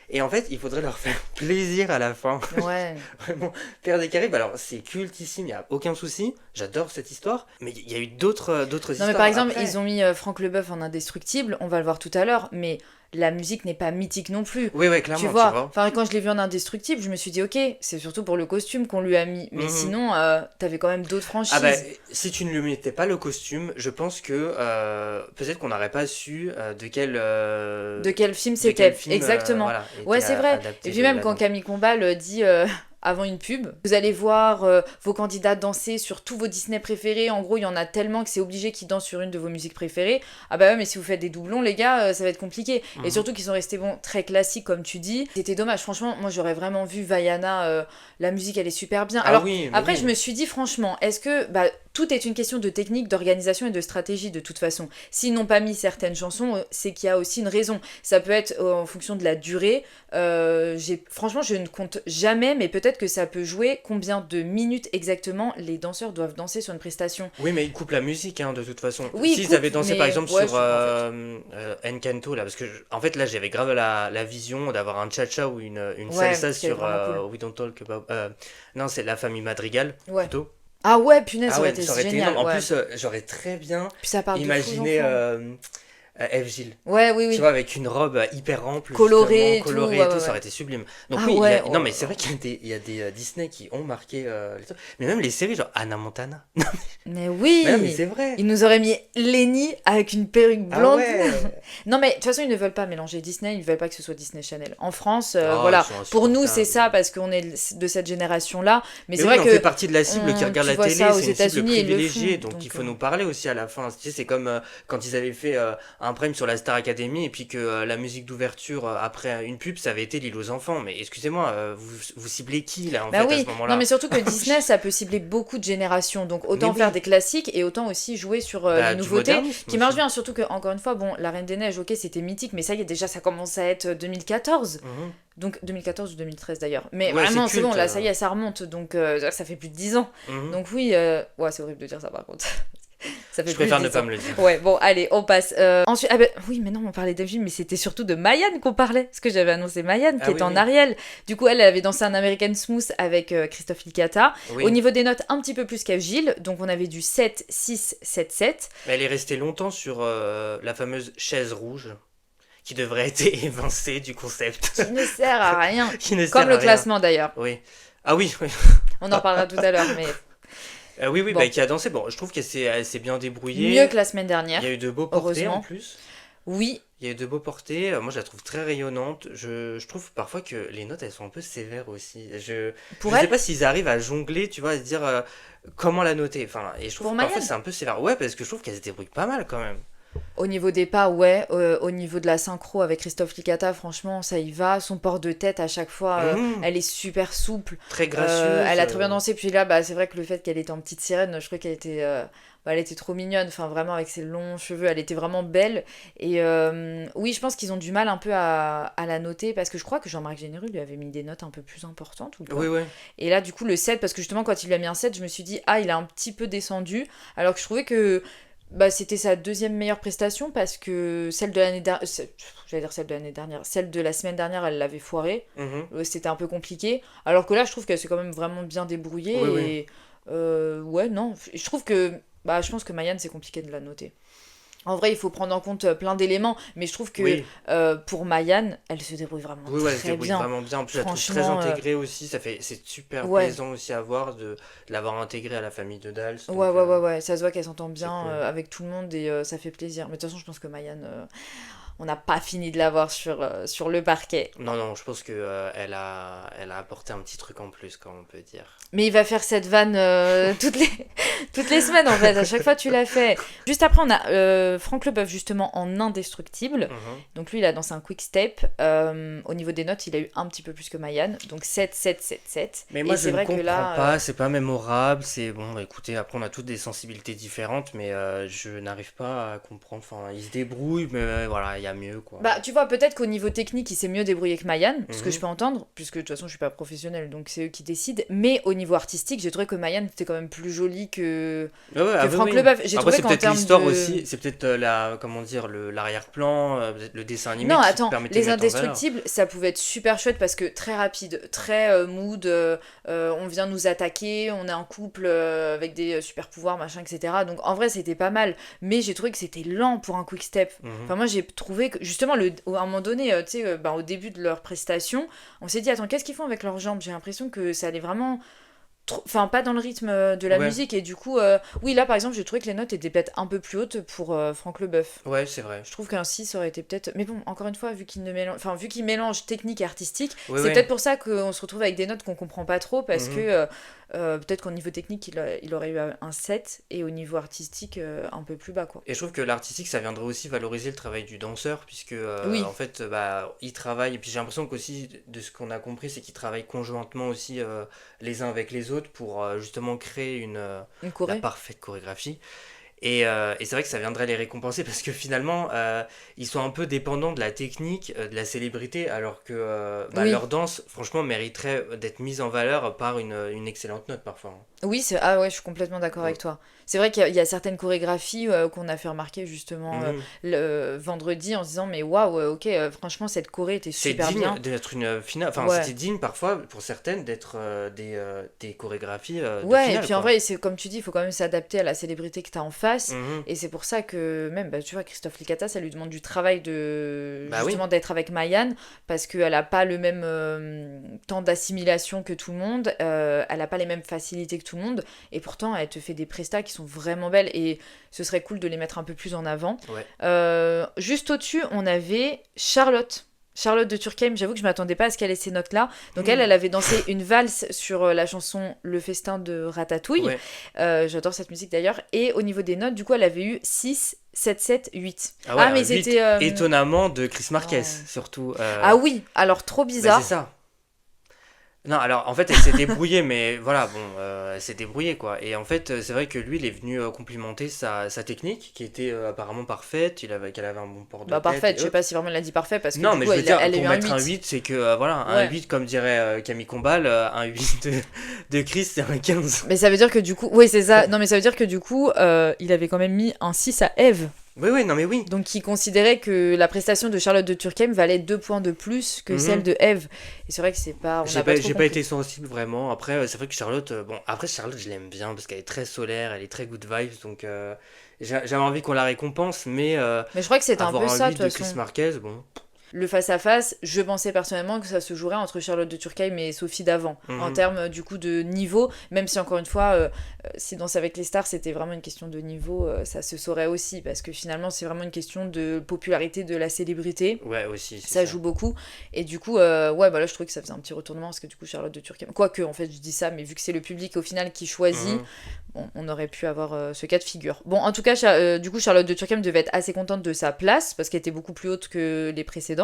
Et en fait, il faudrait leur faire plaisir à la fin. Ouais. Vraiment, Pirates des Caraïbes, alors c'est cultissime, il n'y a aucun souci, j'adore cette histoire, mais il y a eu d'autres Non, histoires mais par exemple, après. ils ont mis Franck Leboeuf en Indestructible, on va le voir tout à l'heure, mais la musique n'est pas mythique non plus. Oui, ouais, Tu clairement, tu vois, vois. enfin, quand je l'ai vu en Indestructible, je me suis dit, ok, c'est surtout pour le costume qu'on lui a mis. Mais Mhm. sinon, t'avais quand même d'autres Ah bah, franchises. si tu ne lui mettais pas le costume, je pense que peut-être qu'on n'aurait pas su De quel film de quel c'était. film Exactement. voilà, Ouais, était c'est vrai. adapté Et puis même quand là-dedans. Camille Combal dit avant une pub, vous allez voir vos candidats danser sur tous vos Disney préférés. En gros, il y en a tellement que c'est obligé qu'ils dansent sur une de vos musiques préférées. Ah bah ouais, mais si vous faites des doublons, les gars, ça va être compliqué. Et Mhm. surtout qu'ils sont restés bon, très classiques, comme tu dis. C'était dommage. Franchement, moi, j'aurais vraiment vu Vaiana. La musique, elle est super bien. Ah Alors, oui, mais après, oui. je me suis dit, franchement, est-ce que... Bah, tout est une question de technique, d'organisation et de stratégie de toute façon. S'ils n'ont pas mis certaines chansons, c'est qu'il y a aussi une raison. Ça peut être en fonction de la durée. Franchement, je ne compte jamais, mais peut-être que ça peut jouer combien de minutes exactement les danseurs doivent danser sur une prestation. Oui, mais ils coupent la musique, hein, de toute façon. Oui, S'ils coupe, avaient dansé, mais par exemple, ouais, sur en Encanto, là, parce que, en fait, là, j'avais grave la vision d'avoir un cha-cha ou une Ouais, salsa ce qui est sur vraiment cool. We Don't Talk About... non, c'est La Famille Madrigal, Ouais. plutôt. Ah ouais, punaise, Ah ça aurait ouais, été ça aurait été génial. énorme. En Ouais. plus, j'aurais très bien Puis ça parle de fous imaginé enfants. F. Gilles. Ouais, oui, Tu oui. vois, avec une robe hyper ample, Colorée et justement, tout, colorée ouais, et tout, ouais, ça ouais. aurait été sublime. Donc Ah oui, ouais, non oh mais là c'est vrai là. qu'il y a des Disney qui ont marqué les trucs. Mais même les séries, genre Hannah Montana. Mais Mais non, mais oui! c'est vrai. Ils nous auraient mis Lenny avec une perruque Ah blonde. ouais. Non mais de toute façon ils ne veulent pas mélanger Disney, ils ne veulent pas que ce soit Disney Channel. En France, Oh, voilà, ils sont pour nous c'est ça insupportables. parce qu'on est de cette génération-là, mais c'est Mais oui, vrai mais on fait que partie de la cible qui regarde tu la vois télé, ça aux c'est une cible États-Unis, ils le privilégiée, font. donc il faut nous parler aussi à la fin. Tu sais, c'est comme quand ils avaient fait un prime sur la Star Academy et puis que la musique d'ouverture après une pub, ça avait été L'île aux enfants. Mais excusez-moi, vous ciblez qui là en Bah fait à ce oui, non moment-là? mais surtout que Disney ça peut cibler beaucoup de générations, donc Mais autant faire oui, des classiques et autant aussi jouer sur les bah du nouveautés modernisme qui marchent aussi. bien, surtout que encore une fois, bon, La Reine des Neiges, ok c'était mythique, mais ça y est déjà ça commence à être 2014. Mhm. Donc 2014 ou 2013 d'ailleurs. Mais Ouais, c'est vraiment, c'est bon, culte. là, ça y est, ça remonte. Donc ça fait plus de 10 ans. Mhm. Donc oui, ouais, c'est horrible de dire ça par contre. Ça fait Je plus préfère de ne 10 pas ans. me le dire. Ouais, bon, allez, on passe. Ensuite, ah ben, oui, mais non, on parlait d'Evelyne, mais c'était surtout de Mayan qu'on parlait. Parce que j'avais annoncé Mayan, qui Ah oui, était en oui. Ariel. Du coup, elle avait dansé un American Smooth avec Christophe Licata. Au Oui. niveau des notes, un petit peu plus qu'Agile. Donc on avait du 7, 6, 7, 7. Mais elle est restée longtemps sur la fameuse chaise rouge qui devrait être évincée du concept. Qui ne sert à rien. Qui ne sert Comme à le rien. classement d'ailleurs. Oui. Ah oui, oui. On en reparlera tout à l'heure, mais Oui, oui, bon. bah, qui a dansé. Bon, je trouve elle s'est bien Mieux débrouillée. que la semaine Il dernière, y a eu de beaux portés en heureusement. plus. Oui, Il y a eu de beaux portés. Moi, je la trouve très rayonnante. Je trouve parfois que les notes, elles sont un peu sévères aussi. pour Je sais elle, pas s'ils arrivent à jongler, tu vois, à se dire comment la noter. Enfin, et je trouve pour que parfois Mayan. c'est un peu sévère. Ouais, parce que je trouve qu'elle se débrouille pas mal quand même. Au niveau des pas, ouais. Au niveau de la synchro avec Christophe Licata, franchement, ça y va. Son port de tête, à chaque fois, Mhm. elle est super souple. Très gracieuse. Elle a très bien dansé. Puis là, bah, c'est vrai que le fait qu'elle était en petite sirène, je crois qu'elle était elle était trop mignonne, enfin vraiment avec ses longs cheveux, elle était vraiment belle. Et oui, je pense qu'ils ont du mal un peu à la noter parce que je crois que Jean-Marc Généreux lui avait mis des notes un peu plus importantes ou pas. Oui, oui. Et là, du coup, le 7, parce que justement, quand il lui a mis un 7, je me suis dit, ah, il a un petit peu descendu, alors que je trouvais que c'était sa deuxième meilleure prestation parce que celle de l'année dernière, j'allais dire celle de l'année dernière, celle de la semaine dernière, elle l'avait foirée. C'était un peu compliqué. Alors que là, je trouve qu'elle s'est quand même vraiment bien débrouillée. Oui, et ouais, non, je trouve que, je pense que Mayan, c'est compliqué de la noter. En vrai, il faut prendre en compte plein d'éléments, mais je trouve que pour Mayan, elle se débrouille vraiment elle se débrouille bien. vraiment bien. En plus, je la trouve très intégrée aussi. C'est super plaisant aussi à voir de l'avoir intégrée à la famille de Dals. Donc, ouais. Ça se voit qu'elle s'entend bien cool. avec tout le monde et ça fait plaisir. Mais de toute façon, je pense que Mayan, on n'a pas fini de la voir sur le parquet. Non, je pense que elle a apporté un petit truc en plus, comme on peut dire. Mais il va faire cette vanne toutes les semaines, en fait. À chaque fois, tu l'as fait. Juste après, on a Franck Leboeuf, justement, en indestructible. Donc lui, il a dansé un quick step. Au niveau des notes, il a eu un petit peu plus que Mayan. Donc 7, 7, 7, 7. Mais moi, et je ne comprends pas. C'est pas mémorable. C'est bon, écoutez, après, on a toutes des sensibilités différentes. Mais je n'arrive pas à comprendre. Enfin, il se débrouille, mais voilà, il y a mieux, quoi. Tu vois, peut-être qu'au niveau technique, il s'est mieux débrouillé que Mayan, ce que je peux entendre, puisque de toute façon, je suis pas professionnelle, donc c'est eux qui décident. Mais au niveau artistique, j'ai trouvé que Mayan était quand même plus jolie que Franck Leboeuf. J'ai Après, trouvé c'est qu'en peut-être termes l'histoire de... aussi, c'est peut-être l'arrière-plan, peut-être le dessin animé Non, qui attends, permettait les de mettre en valeur. indestructibles, ça pouvait être super chouette parce que très rapide, très mood, on vient nous attaquer, on est en couple avec des super pouvoirs, machin, etc. Donc en vrai, c'était pas mal, mais j'ai trouvé que c'était lent pour un quick step. Enfin, moi, j'ai trouvé que justement, à un moment donné, tu sais, au début de leur prestation, on s'est dit, attends, qu'est-ce qu'ils font avec leurs jambes? J'ai l'impression que ça allait vraiment... Enfin, pas dans le rythme de la musique, et du coup, oui, là par exemple, j'ai trouvé que les notes étaient peut-être un peu plus hautes pour Franck Leboeuf. Ouais, c'est vrai. Je trouve qu'un 6 aurait été peut-être. Mais bon, encore une fois, vu qu'il mélange technique et artistique, c'est peut-être pour ça qu'on se retrouve avec des notes qu'on comprend pas trop, parce que peut-être qu'au niveau technique, il aurait eu un 7, et au niveau artistique, un peu plus bas, quoi. Et je trouve que l'artistique, ça viendrait aussi valoriser le travail du danseur, puisque en fait, il travaille, et puis j'ai l'impression qu'aussi, de ce qu'on a compris, c'est qu'ils travaillent conjointement aussi les uns avec les autres pour justement créer la parfaite chorégraphie. Et c'est vrai que ça viendrait les récompenser parce que finalement, ils sont un peu dépendants de la technique, de la célébrité, alors que leur danse, franchement, mériterait d'être mise en valeur par une excellente note parfois. Oui, je suis complètement d'accord avec toi. C'est vrai qu'il y a certaines chorégraphies qu'on a fait remarquer justement le vendredi en se disant mais waouh, ok, franchement cette choré était super bien. C'est digne d'être une finale, enfin c'était digne parfois pour certaines d'être des chorégraphies de finale. Et puis en vrai, c'est comme tu dis, il faut quand même s'adapter à la célébrité que tu as en face. Et c'est pour ça que même, tu vois, Christophe Licata, ça lui demande du travail justement d'être avec Mayan, parce qu'elle a pas le même temps d'assimilation que tout le monde, elle a pas les mêmes facilités que tout le monde, et pourtant elle te fait des prestats qui sont vraiment belles, et ce serait cool de les mettre un peu plus en avant. Juste au-dessus, on avait Charlotte de Turckheim. J'avoue que je m'attendais pas à ce qu'elle ait ces notes-là. Donc elle avait dansé une valse sur la chanson Le Festin de Ratatouille. J'adore cette musique d'ailleurs. Et au niveau des notes, du coup, elle avait eu 6, 7, 7, 8. Mais c'était... étonnamment de Chris Marquez, surtout. Ah oui, alors trop bizarre. C'est ça. Non, alors en fait elle s'est débrouillée, mais voilà, elle s'est débrouillée quoi. Et en fait, c'est vrai que lui, il est venu complimenter sa technique, qui était apparemment parfaite, qu'elle avait un bon port de tête. Parfaite, je sais pas si vraiment elle a dit parfait, parce que non, du mais coup, je veux dire, elle a pour eu mettre un 8. Un 8, c'est que, un 8, comme dirait Camille Combal, un 8 de Chris, c'est un 15. Mais ça veut dire que du coup, oui, c'est ça. Non, mais ça veut dire que du coup, il avait quand même mis un 6 à Eve. Oui, non mais oui. Donc il considérait que la prestation de Charlotte de Turckheim valait 2 points de plus que celle de Eve. Et c'est vrai que c'est pas... J'ai pas été sensible vraiment. Après, c'est vrai que Charlotte... Charlotte, je l'aime bien parce qu'elle est très solaire, elle est très good vibes. Donc j'avais envie qu'on la récompense, mais je crois que c'était un peu ça, de toute façon. Chris Marquez, bon... Le face-à-face, je pensais personnellement que ça se jouerait entre Charlotte de Turckheim et Sophie Davant, en termes du coup de niveau, même si encore une fois, si Danse avec les stars c'était vraiment une question de niveau, ça se saurait aussi, parce que finalement c'est vraiment une question de popularité de la célébrité. Ouais, aussi. Ça joue beaucoup, et du coup, là je trouvais que ça faisait un petit retournement, parce que du coup Charlotte de Turckheim, quoique en fait je dis ça, mais vu que c'est le public au final qui choisit, on aurait pu avoir ce cas de figure. Bon, en tout cas, du coup Charlotte de Turckheim devait être assez contente de sa place, parce qu'elle était beaucoup plus haute que les précédentes.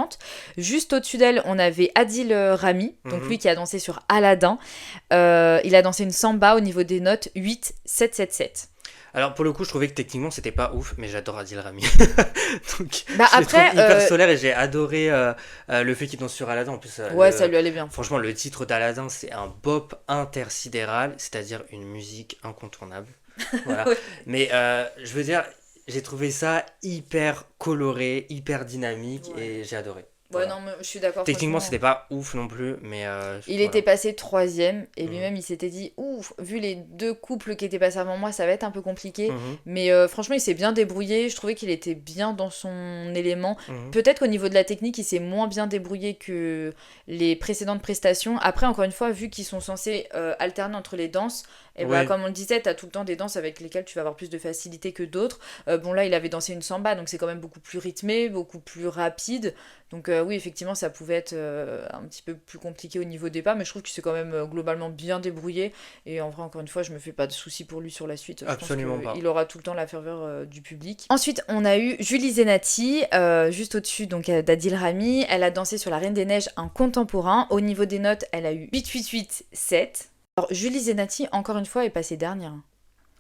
Juste au-dessus d'elle, on avait Adil Rami, donc lui qui a dansé sur Aladdin. Il a dansé une samba au niveau des notes 8, 7, 7, 7. Alors pour le coup, je trouvais que techniquement c'était pas ouf, mais j'adore Adil Rami. Donc Bah je le trouve après, hyper solaire et j'ai adoré le fait qu'il danse sur Aladdin. En plus, ouais, ça lui allait bien. franchement, le titre d'Aladdin c'est un bop intersidéral, c'est-à-dire une musique incontournable. Voilà. Ouais. Mais je veux dire, j'ai trouvé ça hyper coloré, hyper dynamique Ouais. et j'ai adoré. Ouais, Voilà. non, mais je suis d'accord. Techniquement, Franchement, c'était pas ouf non plus, mais il voilà. était passé 3e et Mhm. lui-même il s'était dit ouf, vu les 2 couples qui étaient passés avant moi, ça va être un peu compliqué. Mhm. Mais franchement, il s'est bien débrouillé. Je trouvais qu'il était bien dans son élément. Mhm. Peut-être qu'au niveau de la technique, il s'est moins bien débrouillé que les précédentes prestations. Après, encore une fois, vu qu'ils sont censés alterner entre les danses, et bah, Ouais. comme on le disait, t'as tout le temps des danses avec lesquelles tu vas avoir plus de facilité que d'autres. Bon, là, il avait dansé une samba, donc c'est quand même beaucoup plus rythmé, beaucoup plus rapide. Donc oui, effectivement, ça pouvait être un petit peu plus compliqué au niveau des pas, mais je trouve qu'il s'est quand même globalement bien débrouillé. Et en vrai, encore une fois, je me fais pas de soucis pour lui sur la suite. Absolument je pense pas. qu'il aura tout le temps la ferveur du public. Ensuite, on a eu Julie Zenati, juste au-dessus donc d'Adil Rami. Elle a dansé sur La Reine des Neiges, un contemporain. Au niveau des notes, elle a eu 8,887. Alors, Julie Zenati, encore une fois, est passée dernière.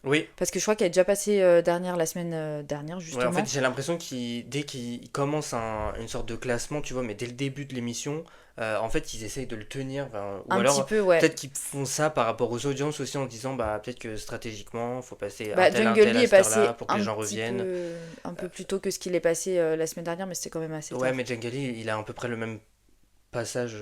Oui. Parce que je crois qu'elle est déjà passée dernière la semaine dernière, justement. Ouais, en fait, j'ai l'impression dès qu'ils commencent une sorte de classement, tu vois, mais dès le début de l'émission, en fait, ils essayent de le tenir. Ou un alors, petit peu, ouais. peut-être qu'ils font ça par rapport aux audiences aussi en disant, bah, peut-être que stratégiquement, faut passer Bah, un tel Jungle Lee à est cette heure-là passé pour que les gens petit reviennent. peu, un peu plus tôt que ce qu'il est passé la semaine dernière, mais c'était quand même assez Ouais, tard. mais Djangali, il a à peu près le même passage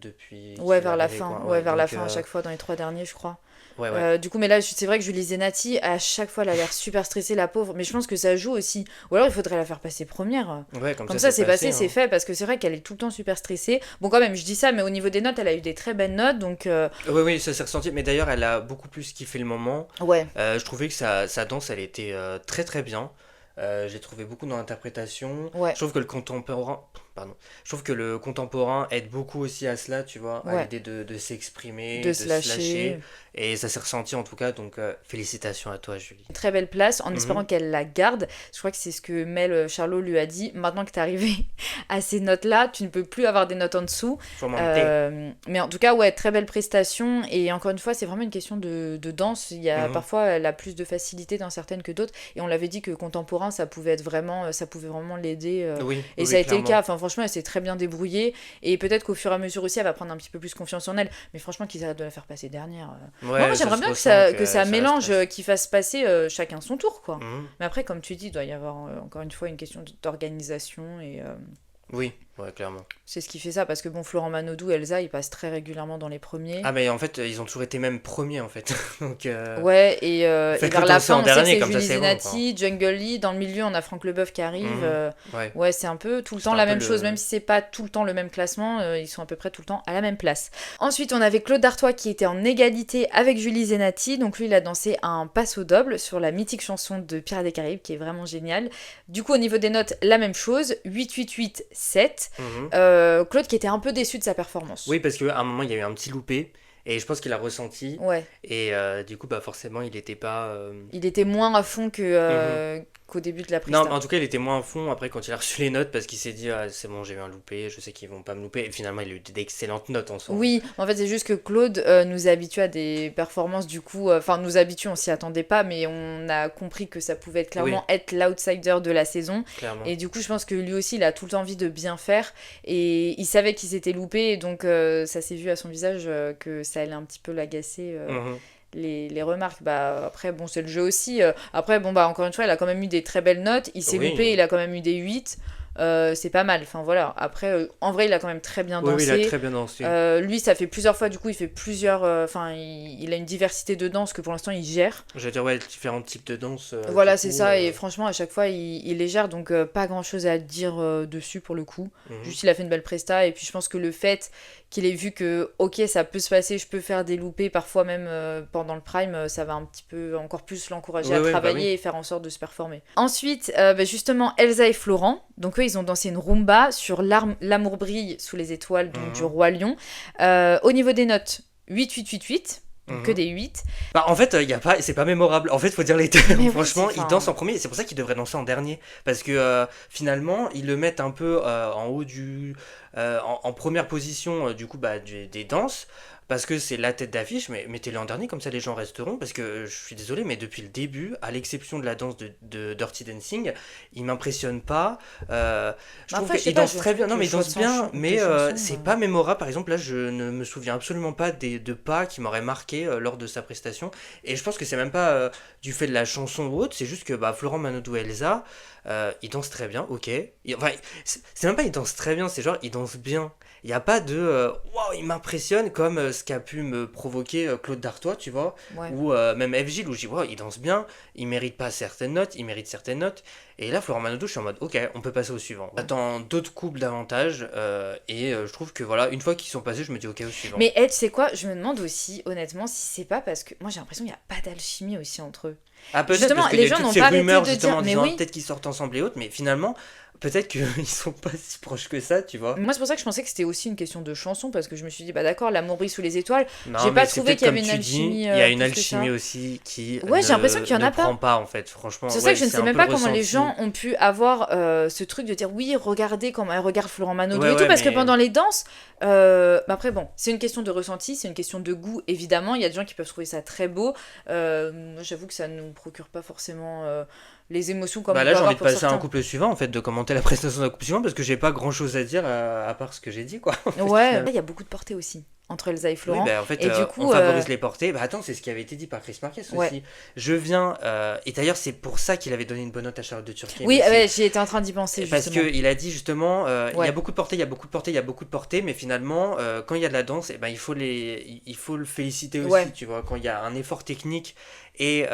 depuis Ouais, qu'il est vers la arrivé, fin, quoi. ouais, vers la donc, fin à chaque fois dans les 3 derniers, je crois. ouais. Du coup, mais là, c'est vrai que Julie Zenati, à chaque fois, elle a l'air super stressée, la pauvre. Mais je pense que ça joue aussi. Ou alors, il faudrait la faire passer première. Ouais, Comme ça, c'est passé, hein. c'est fait, parce que c'est vrai qu'elle est tout le temps super stressée. Bon, quand même, je dis ça, mais au niveau des notes, elle a eu des très belles notes, donc Oui, ça s'est ressenti. Mais d'ailleurs, elle a beaucoup plus kiffé le moment. ouais. Je trouvais que sa danse, elle était très très bien. J'ai trouvé beaucoup dans l'interprétation. Ouais. Je trouve que Je trouve que le contemporain aide beaucoup aussi à cela, tu vois, à Ouais. l'idée de s'exprimer, De se lâcher. Et ça s'est ressenti en tout cas, donc félicitations à toi, Julie. Très belle place, en Mhm. espérant qu'elle la garde. Je crois que c'est ce que Mel Charlot lui a dit. Maintenant que t'es arrivé à ces notes-là, tu ne peux plus avoir des notes en dessous. Faut monter. Mais en tout cas, ouais, très belle prestation. Et encore une fois, c'est vraiment une question de danse. Il y a Mhm. parfois, elle a plus de facilité dans certaines que d'autres. Et on l'avait dit que contemporain, ça pouvait vraiment l'aider. Oui, Et oui, ça a été le clairement. cas. Enfin, franchement, elle s'est très bien débrouillée. Et peut-être qu'au fur et à mesure aussi, elle va prendre un petit peu plus confiance en elle. Mais franchement, qu'ils arrêtent de la faire passer dernière. Ouais, Moi, ça j'aimerais se bien ressent que ça ça mélange, stresse. qu'ils fassent passer chacun son tour, quoi. Mhm. Mais après, comme tu dis, il doit y avoir encore une fois une question d'organisation et Oui, ouais, clairement. c'est ce qui fait ça. Parce que bon, Florent Manodou, Elsa, ils passent très régulièrement dans les premiers. Ah, mais en fait, ils ont toujours été même premiers en fait. Donc, Ouais, et faites-le vers la danser fin, en on sait que dernier, c'est comme ça, Julie c'est bon, Zenati, Jungle Lee. Dans le milieu, on a Franck Leboeuf qui arrive. Mhm. Ouais. Ouais, c'est un peu tout le C'est temps un la peu même le- chose, même si c'est pas tout le temps le même classement, ils sont à peu près tout le temps à la même place. Ensuite, on avait Claude Dartois qui était en égalité avec Julie Zenati, donc lui il a dansé un passo doble sur la mythique chanson de Pirates des Caraïbes qui est vraiment géniale. Du coup, au niveau des notes, la même chose, 8,887. Mhm. Claude qui était un peu déçu de sa performance. Oui, parce qu'à un moment, il y a eu un petit loupé. Et je pense qu'il a ressenti. Ouais, Et du coup, bah forcément, il n'était pas. il était moins à fond qu'au début de la Non, presta. mais en tout cas, il était moins à fond après quand il a reçu les notes parce qu'il s'est dit, ah, c'est bon, j'ai eu un loupé, je sais qu'ils vont pas me louper. Et finalement, il a eu d'excellentes notes en soi. Oui, en fait c'est juste que Claude nous habitue à des performances du coup, enfin nous habitue, on s'y attendait pas, mais on a compris que ça pouvait clairement être l'outsider de la saison. Clairement. Et du coup je pense que lui aussi il a tout le temps envie de bien faire et il savait qu'il s'était loupé et donc ça s'est vu à son visage que ça allait un petit peu l'agacer. Mhm. Les remarques, bah après bon c'est le jeu aussi, après bon bah encore une fois il a quand même eu des très belles notes, il s'est Oui. loupé, il a quand même eu des 8, c'est pas mal, enfin voilà, après en vrai il a quand même très bien Oui, dansé. il a très bien dansé. Lui, ça fait plusieurs fois, du coup, il fait plusieurs. Enfin, il a une diversité de danse que pour l'instant il gère. Je veux dire, ouais, différents types de danse. Voilà, du c'est coup, ça, et franchement, à chaque fois, il les gère, donc pas grand chose à dire dessus pour le coup. mhm. Juste, il a fait une belle presta, et puis je pense que le fait qu'il ait vu que, ok, ça peut se passer, je peux faire des loupés, parfois même pendant le prime, ça va un petit peu encore plus l'encourager Ouais, à ouais, bah travailler oui. et faire en sorte de se performer. Ensuite, justement, Elsa et Florent, donc eux, ils ont dansé une rumba sur L'amour brille sous les étoiles, donc Mhm. du Roi Lion. Au niveau des notes, 8, donc que Mhm. des 8. Bah, en fait, c'est pas mémorable. En fait, faut dire les termes. Mais oui, Franchement, c'est- il danse en premier. C'est pour ça qu'il devrait danser en dernier. Parce que finalement, ils le mettent un peu en haut en première position, du coup, bah, des danses. parce que c'est la tête d'affiche, mais mettez-le en dernier, comme ça les gens resteront, parce que je suis désolé, mais depuis le début, à l'exception de la danse de Dirty Dancing, il m'impressionne pas. Je trouve qu'il danse très bien. Non, mais il danse bien, mais c'est pas mémorable. Par exemple, là, je ne me souviens absolument pas de pas qui m'auraient marqué lors de sa prestation. Et je pense que c'est même pas du fait de la chanson ou autre, c'est juste que Florent Manodou et Elsa, ils dansent très bien, ok. Enfin, c'est même pas ils dansent très bien, c'est genre ils dansent bien. Il n'y a pas de waouh, il m'impressionne comme ce qu'a pu me provoquer Claude Dartois, tu vois, ou même F. Gilles, où je dis waouh, il danse bien, il mérite pas certaines notes, il mérite certaines notes. Et là, Florent Manodou, je suis en mode ok, on peut passer au suivant. J'attends d'autres couples davantage, et je trouve que voilà, une fois qu'ils sont passés, je me dis ok, au suivant. Mais tu sais quoi, je me demande aussi, honnêtement, si c'est pas parce que moi j'ai l'impression qu'il n'y a pas d'alchimie aussi entre eux. Ah, peut-être Justement, parce qu'il les y a gens toutes n'ont ces pas rumeurs arrêté de justement en dire, mais disant oui. peut-être qu'ils sortent ensemble et autres, mais finalement, peut-être qu'ils sont pas si proches que ça, tu vois. Moi c'est pour ça que je pensais que c'était aussi une question de chanson, parce que je me suis dit bah d'accord, l'amour brille sous les étoiles. Non, J'ai mais pas c'est trouvé peut-être qu'il y avait comme une tu dis, alchimie. il y a une plus que alchimie ça. aussi qui Ouais, j'ai l'impression qu'il y en ne a pas. prend pas en fait, franchement. C'est pour ça que je ne c'est sais un même peu pas comment les ressenti. gens ont pu avoir ce truc de dire oui, regardez comment elle regarde Florent Manodou Ouais, et tout, ouais, parce que mais pendant les danses, après bon, c'est une question de ressenti, c'est une question de goût évidemment. Il y a des gens qui peuvent trouver ça très beau. Moi, j'avoue que ça ne nous procure pas forcément les émotions comme on là peut j'ai avoir envie de pour passer à un certains. couple suivant en fait, de commenter la prestation d'un couple suivant parce que j'ai pas grand chose à dire à part ce que j'ai dit quoi. En fait, Ouais, finalement. il y a beaucoup de portée aussi entre Elsa et Oui, Florent. bah, en fait, Et du on coup, favorise les portées. Bah attends, c'est ce qui avait été dit par Chris Marquez aussi. ouais. Je viens, et d'ailleurs c'est pour ça qu'il avait donné une bonne note à Charlotte de Turquie Oui, aussi. ouais, j'y étais en train d'y penser Parce justement. qu'il a dit justement, il y Ouais. a beaucoup de portées, il y a beaucoup de portées, il y a beaucoup de portées, mais finalement, quand il y a de la danse, eh ben, il faut le féliciter aussi, Ouais. tu vois, quand il y a un effort technique et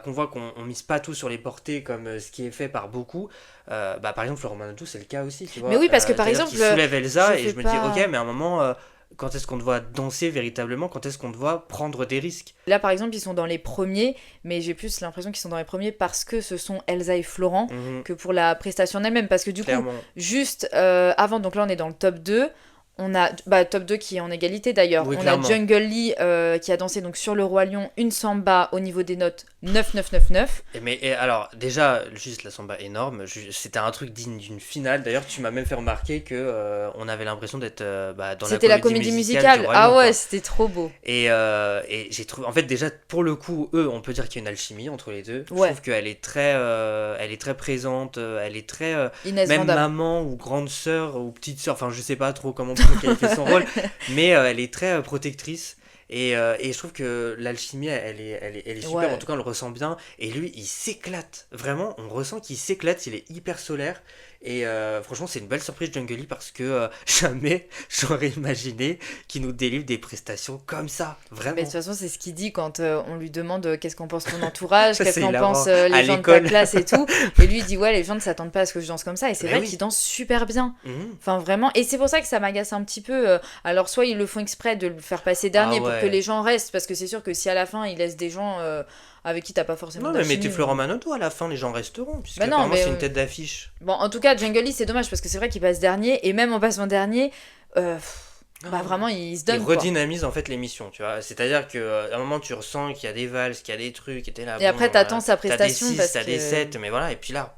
qu'on voit qu'on mise pas tout sur les portées comme ce qui est fait par beaucoup. Par exemple, Florent Manodou, c'est le cas aussi, tu vois. Mais oui, parce que par C'est-à-dire exemple, qu'il soulève Elsa je et fais je me dis, pas. ok, mais à un moment, quand est-ce qu'on doit danser véritablement, quand est-ce qu'on doit prendre des risques? Là, par exemple, ils sont dans les premiers, mais j'ai plus l'impression qu'ils sont dans les premiers parce que ce sont Elsa et Florent Mhm, que pour la prestation en elle-même. Parce que du coup, clairement. juste avant, donc là, on est dans le top 2. On a top 2 qui est en égalité d'ailleurs. Oui, On clairement. a Jungle Lee qui a dansé donc sur le Roi Lion une samba au niveau des notes 9,999. Et alors, déjà, juste la samba énorme, c'était un truc digne d'une finale. D'ailleurs, tu m'as même fait remarquer que on avait l'impression d'être dans C'était la comédie musicale. du Roi Ah Lion, ouais, quoi. c'était trop beau. Et j'ai trouvé, en fait, déjà pour le coup, eux, on peut dire qu'il y a une alchimie entre les deux. Ouais. Je trouve qu'elle est elle est très présente, elle est très Inès même Vandamme. maman ou grande sœur ou petite sœur. Enfin, je sais pas trop comment on peut qualifier son rôle, mais elle est très protectrice. Et je trouve que l'alchimie, elle est super. Ouais. En tout cas, on le ressent bien. Et lui, il s'éclate. Vraiment, on ressent qu'il s'éclate. Il est hyper solaire. Et franchement, c'est une belle surprise, Jungle Lee, parce que jamais j'aurais imaginé qu'il nous délivre des prestations comme ça. Vraiment. Mais de toute façon, c'est ce qu'il dit quand on lui demande qu'est-ce qu'en pense ton entourage, Ça, qu'est-ce c'est qu'en hilarant. pensent À les gens de ta l'école. classe et tout. Et lui, il dit ouais, les gens ne s'attendent pas à ce que je danse comme ça. Et c'est Mais vrai oui. qu'il danse super bien. Mhm. Enfin, vraiment. Et c'est pour ça que ça m'agace un petit peu. Alors, soit ils le font exprès de le faire passer dernier Ah ouais. pour que les gens restent, parce que c'est sûr que si à la fin, ils laissent des gens avec qui t'as pas forcément Non, mais d'alchimie, mettez Florent Manodou à la fin, les gens resteront. Puisque Bah non, apparemment, mais, c'est une tête d'affiche. Bon, en tout cas, Jungle Lee, c'est dommage parce que c'est vrai qu'il passe dernier. Et même en passant dernier, vraiment, il se Il donne. Quoi. redynamise en fait l'émission, tu vois. C'est-à-dire qu'à un moment, tu ressens qu'il y a des valses, qu'il y a des trucs, et t'es là. Et après, t'attends sa T'as des prestation 6, parce t'as que. des 7, mais voilà. Et puis là,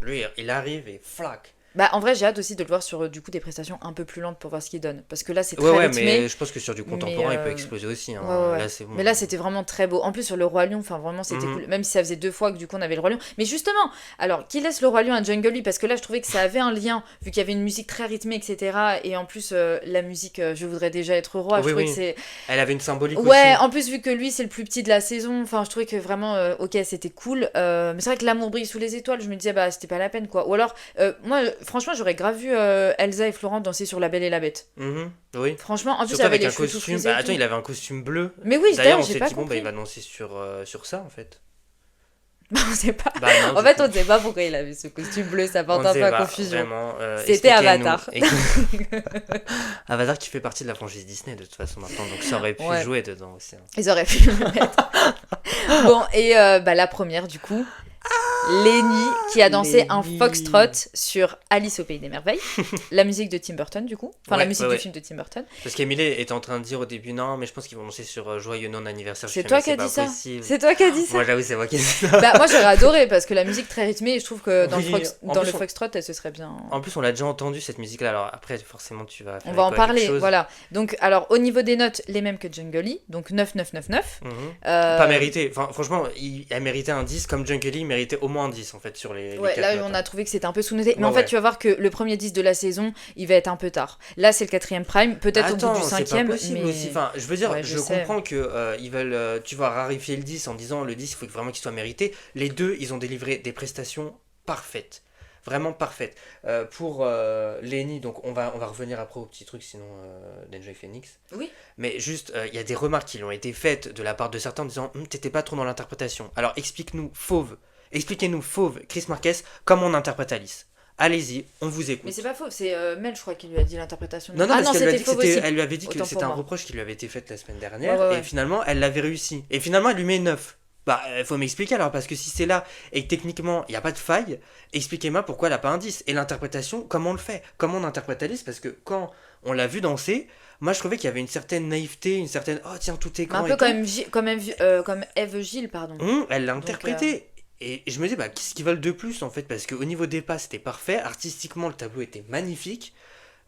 lui, il arrive et flac. Bah, en vrai, j'ai hâte aussi de le voir sur du coup des prestations un peu plus lentes pour voir ce qu'il donne. Parce que là, c'est très Ouais, rythmé. mais je pense que sur du contemporain, mais, il peut exploser aussi. Hein. Ouais. Là, c'est bon. Mais là, c'était vraiment très beau. En plus, sur le Roi Lion, enfin, vraiment, c'était Mhm. cool. Même si ça faisait 2 fois que du coup, on avait le Roi Lion. Mais justement, alors, qui laisse le Roi Lion à Jungle Lee? Parce que là, je trouvais que ça avait un lien, vu qu'il y avait une musique très rythmée, etc. Et en plus, la musique Je voudrais déjà être roi, je Oui, trouvais oui. que c'est. Elle avait une symbolique Ouais, aussi. en plus, vu que lui, c'est le plus petit de la saison, enfin, je trouvais que vraiment, ok, c'était cool. Mais c'est vrai que l'amour brille sous les étoiles, je me disais, bah, c'était pas la peine, quoi. Ou alors, moi, franchement, j'aurais grave vu Elsa et Florent danser sur La Belle et la Bête. Mhm. Oui. Franchement, en plus, Surtout il avait avec les un cheveux tout costume. frisés. Bah, et attends, tout. il avait un costume bleu. Mais oui, D'ailleurs, on j'ai s'est pas dit, bon, bah, compris. il va danser sur ça, en fait. On sait pas. Bah, non, En du fait, coup. on ne sait pas pourquoi il avait ce costume bleu, ça porte On un sait peu à pas, confusion. Vraiment, C'était expliquez-nous. Avatar. Avatar qui fait partie de la franchise Disney de toute façon maintenant, donc ça aurait pu Ouais. jouer dedans aussi. Hein. Ils auraient pu le mettre. Bon, et la première, du coup. Lenny qui a dansé un Lenny. foxtrot sur Alice au Pays des Merveilles, la musique de Tim Burton du coup, enfin la musique du film de Tim Burton. Parce qu'Emily était en train de dire au début non, mais je pense qu'ils vont danser sur Joyeux non-anniversaire. C'est toi qui as dit ça. Possible. C'est toi qui as dit ça. Moi j'avoue, c'est moi qui ai dit ça. Bah moi j'aurais adoré parce que la musique très rythmée et je trouve que dans Oui, le foxtrot elle se serait bien. En plus, on l'a déjà entendu cette musique-là. Alors après, forcément, tu vas. Faire On va en écho à quelque parler, chose. voilà. Donc alors au niveau des notes, les mêmes que Jungly, donc 9,999. Pas mérité. Enfin, franchement, elle méritait un 10 comme Jungly méritait au moins un 10 en fait sur les. Ouais, les là quatre on notes, a trouvé que c'était un peu sous-noté. Mais Ouais, en fait, ouais. tu vas voir que le premier 10 de la saison, il va être un peu tard. Là, c'est le 4e prime, peut-être au bout du 5e. C'est pas possible mais... aussi. Enfin, je veux dire, Ouais, je sais. comprends que ils veulent, tu vas rarifier le 10 en disant le 10, il faut vraiment qu'il soit mérité. Les deux, ils ont délivré des prestations parfaites. Vraiment parfaites. Pour Lenny, donc on va revenir après au petit truc, sinon d'Enjoy Phoenix. Oui. Mais juste, il y a des remarques qui lui ont été faites de la part de certains en disant t'étais pas trop dans l'interprétation. Alors expliquez-nous, Fauve, Chris Marquez, comment on interprète Alice. Allez-y, on vous écoute. Mais c'est pas faux, c'est Mel, je crois, qui lui a dit l'interprétation. Non, parce qu'elle lui a dit que Fauve aussi. elle lui avait dit que Autant c'était pour un moi. reproche qui lui avait été fait la semaine dernière, Ouais. et finalement, elle l'avait réussi. Et finalement, elle lui met 9. Bah, faut m'expliquer alors, parce que si c'est là, et que techniquement, il n'y a pas de faille, expliquez-moi pourquoi elle n'a pas un 10. Et l'interprétation, comment on le fait? Comment on interprète Alice? Parce que quand on l'a vu danser, moi je trouvais qu'il y avait une certaine naïveté, une certaine oh tiens, tout est Mais un peu comme Eve Gilles, pardon. Elle l'a interprété. Et je me dis, bah, qu'est-ce qu'ils veulent de plus en fait? Parce qu'au niveau des pas, c'était parfait. Artistiquement, le tableau était magnifique.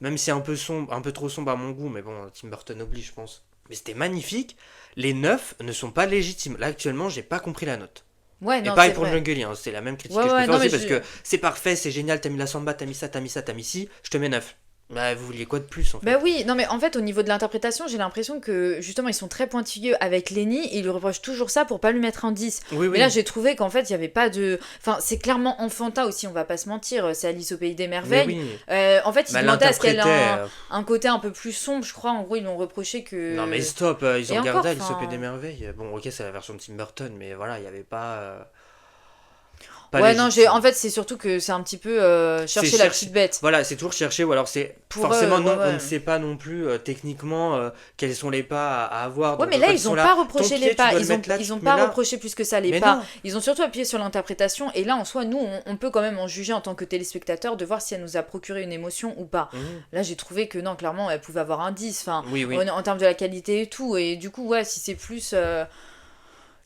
Même si un peu sombre, un peu trop sombre à mon goût, mais bon, Tim Burton oblige, je pense. Mais c'était magnifique. Les 9 ne sont pas légitimes. Là, actuellement, j'ai pas compris la note. Ouais, Et non, pareil c'est pour vrai. Jungly, hein, c'est la même critique Ouais, que je peux ouais, faire non, aussi, mais parce que c'est parfait, c'est génial, t'as mis la samba, t'as mis ça, je te mets 9. Bah, vous vouliez quoi de plus en fait? Bah oui, non mais en fait au niveau de l'interprétation, j'ai l'impression que justement ils sont très pointilleux avec Lenny, ils lui reprochent toujours ça pour pas lui mettre un 10. Oui, Mais là j'ai trouvé qu'en fait il y avait pas de... Enfin c'est clairement enfantin aussi, on va pas se mentir, c'est Alice au Pays des Merveilles. Mais oui. En fait ils Bah, demandaient à ce qu'elle ait l'interprétait, un côté un peu plus sombre, je crois, en gros ils lui ont reproché que... Non mais stop, ils Et ont regardé encore, Alice au Pays enfin- des Merveilles. Bon, ok, c'est la version de Tim Burton, mais voilà, il y avait pas Ouais non, légitime. en fait c'est surtout que c'est un petit peu chercher C'est la chercher- petite bête. Voilà, c'est toujours chercher, ou alors c'est Pour forcément eux, non, ouais. on ne sait pas non plus techniquement quels sont les pas à avoir. Ouais Donc, mais là quand ils ont sont pas là, reproché ton pied, les tu pas, dois le ils ont, mettre là, tu ils ont te pas mets là. reproché plus que ça les Mais pas. non. Ils ont surtout appuyé sur l'interprétation et là en soi nous on peut quand même en juger en tant que téléspectateur de voir si elle nous a procuré une émotion ou pas. Mhm. Là j'ai trouvé que non clairement elle pouvait avoir un 10, enfin Oui, oui. en termes de la qualité et tout, et du coup ouais si c'est plus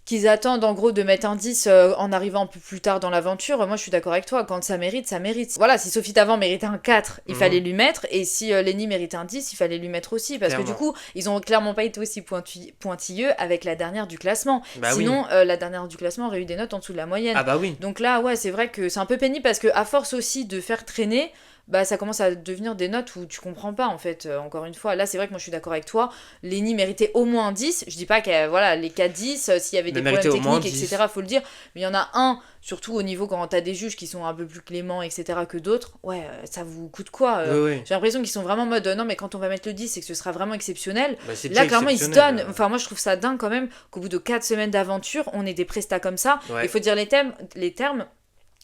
qu'ils attendent en gros de mettre un 10 en arrivant un peu plus tard dans l'aventure, moi je suis d'accord avec toi, quand ça mérite, ça mérite. Voilà, si Sophie Davant méritait un 4, il fallait lui mettre, et si Lenny méritait un 10, il fallait lui mettre aussi, parce que du coup, ils ont clairement pas été aussi pointilleux avec la dernière du classement. Bah Sinon, la dernière du classement aurait eu des notes en dessous de la moyenne. Ah bah oui. Donc là, ouais, c'est vrai que c'est un peu pénible, parce que à force aussi de faire traîner, bah ça commence à devenir des notes où tu comprends pas en fait, encore une fois. Là c'est vrai que moi je suis d'accord avec toi, Lenny méritait au moins 10, je dis pas que voilà, les 4-10, s'il y avait des problèmes méritait au moins techniques, 10. etc., faut le dire, mais il y en a un, surtout au niveau quand t'as des juges qui sont un peu plus cléments, etc., que d'autres, ouais, ça vous coûte quoi Oui, oui. J'ai l'impression qu'ils sont vraiment en mode, non mais quand on va mettre le 10, c'est que ce sera vraiment exceptionnel. Bah, c'est Là déjà clairement ils se exceptionnel, donnent, enfin moi je trouve ça dingue quand même, qu'au bout de 4 semaines d'aventure, on ait des prestats comme ça, Ouais. il faut dire les termes.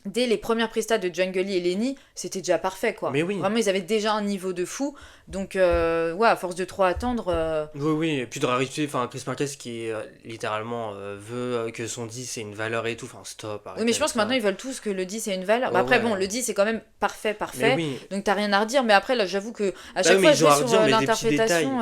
Dès les premières prestats de Jungly et Lenny, c'était déjà parfait quoi. Mais oui. Vraiment, ils avaient déjà un niveau de fou. Donc, ouais, à force de trop attendre. Oui, oui, et puis de rarifier, enfin, Chris Marquez qui littéralement veut que son 10 c'est une valeur et tout, enfin, stop. Oui, mais je pense que maintenant ils veulent tous que le 10 ait une valeur. Ouais, Bah, après, ouais. bon, le 10 c'est quand même parfait. Mais oui. Donc, t'as rien à redire. Mais après, là, j'avoue que à chaque oui, fois, mais je vais ils ont à sur redire, mais des petits l'interprétation.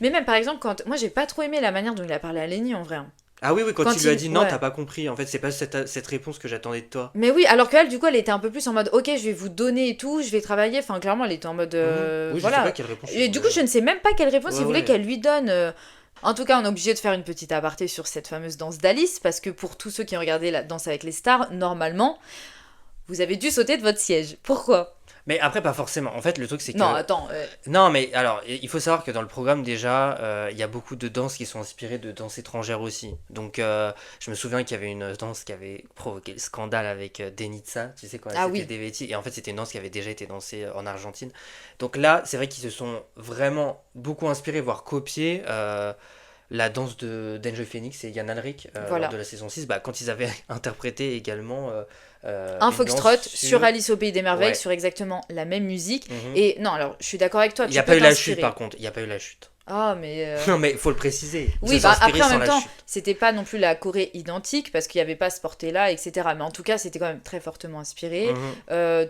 Mais même par exemple, quand. Moi, j'ai pas trop aimé la manière dont il a parlé à Lenny en vrai. Ah oui, oui, quand il lui a dit non, ouais. t'as pas compris, en fait, c'est pas cette réponse que j'attendais de toi. Mais oui, alors qu'elle, du coup, elle était un peu plus en mode ok, je vais vous donner et tout, je vais travailler. Enfin, clairement, elle était en mode. Oui, voilà. je sais pas quelle réponse. Et du coup, je ne sais même pas quelle réponse Ouais, il voulait ouais. qu'elle lui donne. En tout cas, on est obligé de faire une petite aparté sur cette fameuse danse d'Alice, parce que pour tous ceux qui ont regardé la danse avec les stars, normalement, vous avez dû sauter de votre siège. Pourquoi? Mais après, pas forcément. En fait, le truc, c'est que. Non, attends. Non, mais alors, il faut savoir que dans le programme, déjà, il y a beaucoup de danses qui sont inspirées de danses étrangères aussi. Donc, je me souviens qu'il y avait une danse qui avait provoqué le scandale avec Denitsa, tu sais, quand elle Ah s'était oui. dévêtie. Et en fait, c'était une danse qui avait déjà été dansée en Argentine. Donc là, c'est vrai qu'ils se sont vraiment beaucoup inspirés, voire copiés. La danse d'Enjoy Phoenix et Yann Alric Voilà. lors de la saison 6, bah, quand ils avaient interprété également Un une foxtrot danse sur Alice au Pays des Merveilles, Ouais. sur exactement la même musique. Mhm. Et non, alors, je suis d'accord avec toi. Il n'y a tu pas peux eu la t'inspirer. chute par contre, il n'y a pas eu la chute. Ah, mais... Non, mais faut le préciser. Oui, Ils se sont après, inspirés en sans même la temps, chute. c'était pas non plus la Corée identique, parce qu'il n'y avait pas ce porté-là, etc. Mais en tout cas, c'était quand même très fortement inspiré.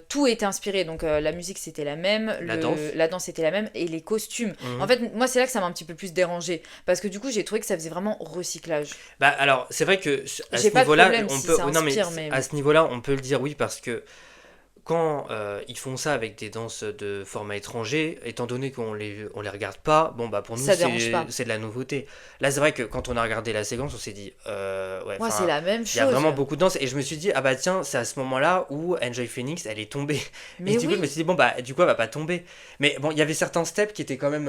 Tout était inspiré, donc la musique, c'était la même, la danse était la même, et les costumes. En fait, moi, c'est là que ça m'a un petit peu plus dérangé, parce que du coup, j'ai trouvé que ça faisait vraiment recyclage. Bah, alors, c'est vrai que à J'ai ce pas de niveau-là, problème on si peut. ça Non, mais inspire, mais... à ce niveau-là, on peut le dire oui, parce que quand ils font ça avec des danses de format étranger, étant donné qu'on les regarde pas, bon bah pour nous Ça dérange pas. c'est de la nouveauté. Là c'est vrai que quand on a regardé la séquence, on s'est dit ouais, Moi, c'est la même il y a chose. vraiment beaucoup de danse et je me suis dit ah bah tiens, c'est à ce moment-là où Enjoy Phoenix elle est tombée. Mais Et du coup oui. je me suis dit bon bah du coup elle va pas tomber. Mais bon, il y avait certains steps qui étaient quand même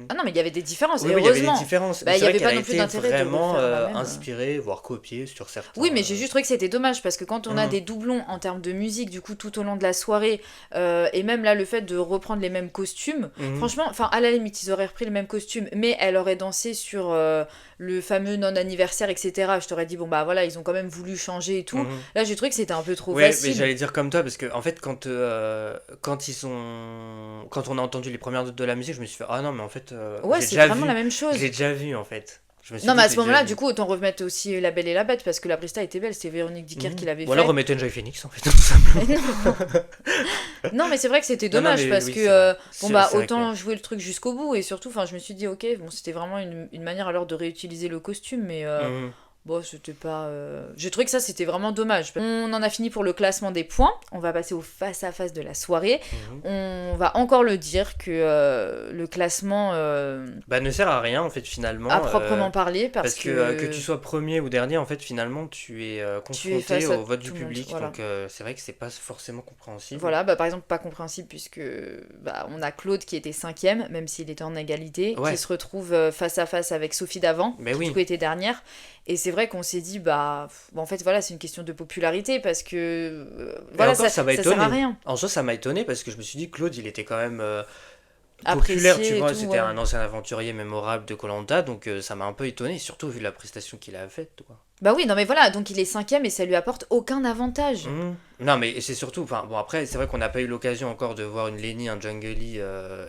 Ah non, mais il y avait des différences, oui, et oui, il y avait heureusement. des différences. Bah, Mais il c'est y vrai avait qu'elle pas a non plus été d'intérêt de vraiment refaire la même. inspirée, voire copiée sur certains. Oui, mais j'ai juste trouvé que c'était dommage parce que quand on a des doublons en termes de musique, du coup, tout au long de la soirée, et même là, le fait de reprendre les mêmes costumes, franchement, enfin, à la limite, ils auraient repris les mêmes costumes, mais elle aurait dansé sur le fameux non-anniversaire, etc. Je t'aurais dit, bon, bah voilà, ils ont quand même voulu changer et tout. Là, j'ai trouvé que c'était un peu trop Ouais, facile. mais j'allais dire comme toi parce que en fait quand on a entendu les premières notes de la musique, je me suis fait ah non mais en fait Ouais, j'ai c'est déjà vraiment vu, la même chose. je l'ai déjà vu en fait. Je me suis Non, dit, mais à je ce l'ai déjà moment-là, vu. du coup, autant remettre aussi La Belle et la Bête parce que la Presta était belle, c'était Véronique Dicker qui l'avait Ou alors fait. remettez Enjoy Phoenix en fait tout simplement. Mais non. Non, mais c'est vrai que c'était Non, non, dommage mais parce oui, que c'est vrai. bon C'est- bah c'est vrai autant que- jouer le truc jusqu'au bout et surtout enfin je me suis dit ok bon c'était vraiment une manière alors de réutiliser le costume mais bon c'était pas j'ai trouvé que ça c'était vraiment dommage. On en a fini pour le classement des points, on va passer au face à face de la soirée. On va encore le dire que le classement Bah ne sert à rien en fait finalement. à proprement parler parce que tu sois premier ou dernier en fait finalement tu es confronté face à au vote du tout le monde, public voilà. donc c'est vrai que c'est pas forcément compréhensible. Voilà, bah, par exemple, pas compréhensible puisque bah, on a Claude qui était 5e, même s'il était en égalité, Ouais. qui se retrouve face à face avec Sophie d'avant, Mais qui oui. du coup était dernière. Et c'est vrai qu'on s'est dit, bah, en fait, voilà, c'est une question de popularité parce que voilà, encore, ça m'a sert à étonné. rien. En soi, ça m'a étonné parce que je me suis dit, Claude, il était quand même Apprécié populaire, tu et vois. tout, C'était ouais. un ancien aventurier mémorable de Koh-Lanta, donc ça m'a un peu étonné, surtout vu la prestation qu'il a faite, quoi. Bah oui, non mais voilà, donc il est 5e et ça lui apporte aucun avantage. Non, mais c'est surtout, enfin, bon, après, c'est vrai qu'on n'a pas eu l'occasion encore de voir une Lenny, un Jungle Lee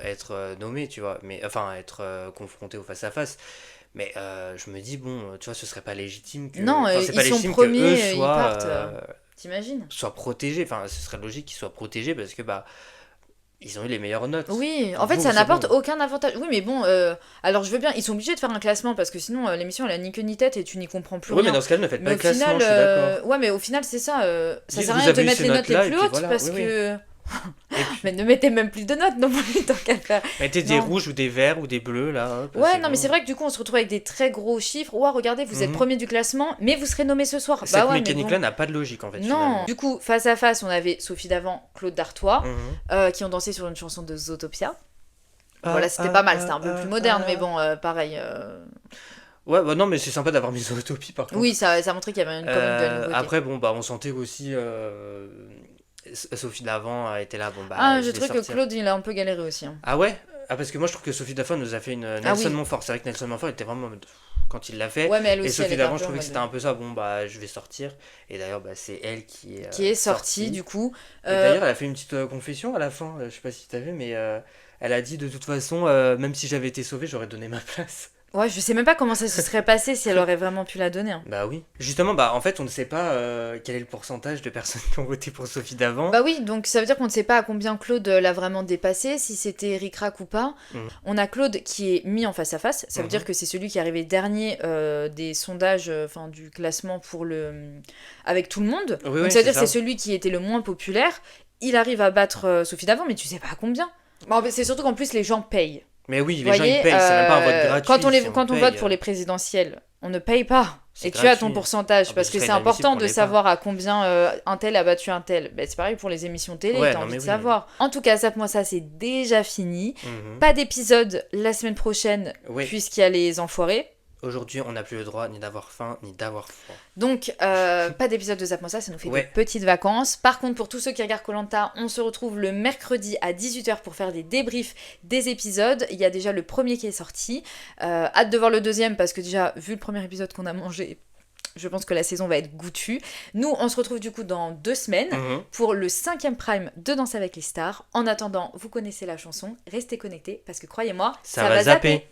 être nommé, tu vois, mais enfin, être confronté au face-à-face. Mais je me dis, bon, tu vois, ce serait pas légitime que. Non, enfin, c'est pas ils sont légitime que premiers, eux ils soient, partent. T'imagines? soient protégés. Enfin, ce serait logique qu'ils soient protégés parce que, bah, ils ont eu les meilleures notes. Oui, en Pour fait vous, ça c'est n'apporte bon. aucun avantage. Oui, mais bon, alors je veux bien, ils sont obligés de faire un classement parce que sinon l'émission elle a ni queue ni tête et tu n'y comprends plus Oui, rien. mais dans ce cas-là, ne faites pas Mais le au classement, final, je suis d'accord. ouais, mais au final c'est ça. Ça Dites, sert à vous rien de avez eu mettre ces les notes les notes-là, et plus puis hautes voilà, parce oui, que. Et Mais ne mettez même plus de notes non plus tant qu'à faire. mettez des Non. rouges ou des verts ou des bleus, là. Hop, Ouais, c'est non, bon. mais c'est vrai que du coup on se retrouve avec des très gros chiffres. Ouais, regardez, vous êtes premier du classement, mais vous serez nommé ce soir. Cette Bah ouais, mais mécanique-là bon. n'a pas de logique, en fait, Non, finalement. du coup, face à face, on avait Sophie Davant, Claude Dartois, Mhm. qui ont dansé sur une chanson de Zootopia. Voilà, c'était pas mal, c'était un peu plus moderne, mais bon, pareil. Ouais, bah non, mais c'est sympa d'avoir mis Zootopie, par contre. Oui, ça montrait qu'il y avait quand même de la nouveauté. Après, bon, bah, on sentait aussi... Sophie Davant était là, bon, bah, Ah, je je vais trouve que sortir. Claude, il a un peu galéré aussi. Hein. Ah ouais? Ah, parce que moi, je trouve que Sophie Davant nous a fait une Nelson oui. Montfort. C'est vrai que Nelson Montfort était vraiment... en mode, quand il l'a fait. Ouais, mais elle Et aussi, elle Sophie était un Davant, peu je trouvais en que c'était mode- un peu ça, bon, bah, je vais sortir. Et d'ailleurs, bah, c'est elle qui est... Qui est sortie, du coup. Et d'ailleurs, elle a fait une petite confession à la fin, je sais pas si t'as vu, mais elle a dit de toute façon, même si j'avais été sauvée, j'aurais donné ma place. Ouais, je sais même pas comment ça se serait passé si elle aurait vraiment pu la donner. Hein. Bah oui. Justement, bah en fait, on ne sait pas quel est le pourcentage de personnes qui ont voté pour Sophie Davant. Bah oui, donc ça veut dire qu'on ne sait pas à combien Claude l'a vraiment dépassé, si c'était ric-rac ou pas. On a Claude qui est mis en face-à-face, ça veut dire que c'est celui qui est arrivé dernier des sondages, enfin du classement pour avec tout le monde. Oui, donc ça veut dire que c'est celui qui était le moins populaire. Il arrive à battre Sophie Davant, mais tu sais pas à combien. Bon, c'est surtout qu'en plus les gens payent. Mais oui, les Vous gens ils voyez, payent, c'est même pas un vote gratuit. Quand on vote pour les présidentielles, on ne paye pas. C'est Et tu as ton gratuit. pourcentage, Ah bah, parce ce que serait c'est inadmissible important qu'on de l'ait pas. savoir à combien un tel a battu un tel. Ben, c'est pareil pour les émissions télé, Ouais, t'as non, envie mais de oui. savoir. En tout cas, Zapp-moi ça, c'est déjà fini. Mhm. Pas d'épisode la semaine prochaine, Oui. puisqu'il y a les enfoirés. Aujourd'hui, on n'a plus le droit ni d'avoir faim, ni d'avoir froid. Donc, pas d'épisode de Zapp-moi ça nous fait Ouais. des petites vacances. Par contre, pour tous ceux qui regardent Koh-Lanta, on se retrouve le mercredi à 18h pour faire des débriefs des épisodes. Il y a déjà le premier qui est sorti. Hâte de voir le deuxième, parce que déjà, vu le premier épisode qu'on a mangé, Je pense que la saison va être goûtue. Nous, on se retrouve du coup dans 2 semaines pour le 5e prime de Danse avec les stars. En attendant, vous connaissez la chanson, restez connectés parce que croyez-moi, ça va zapper.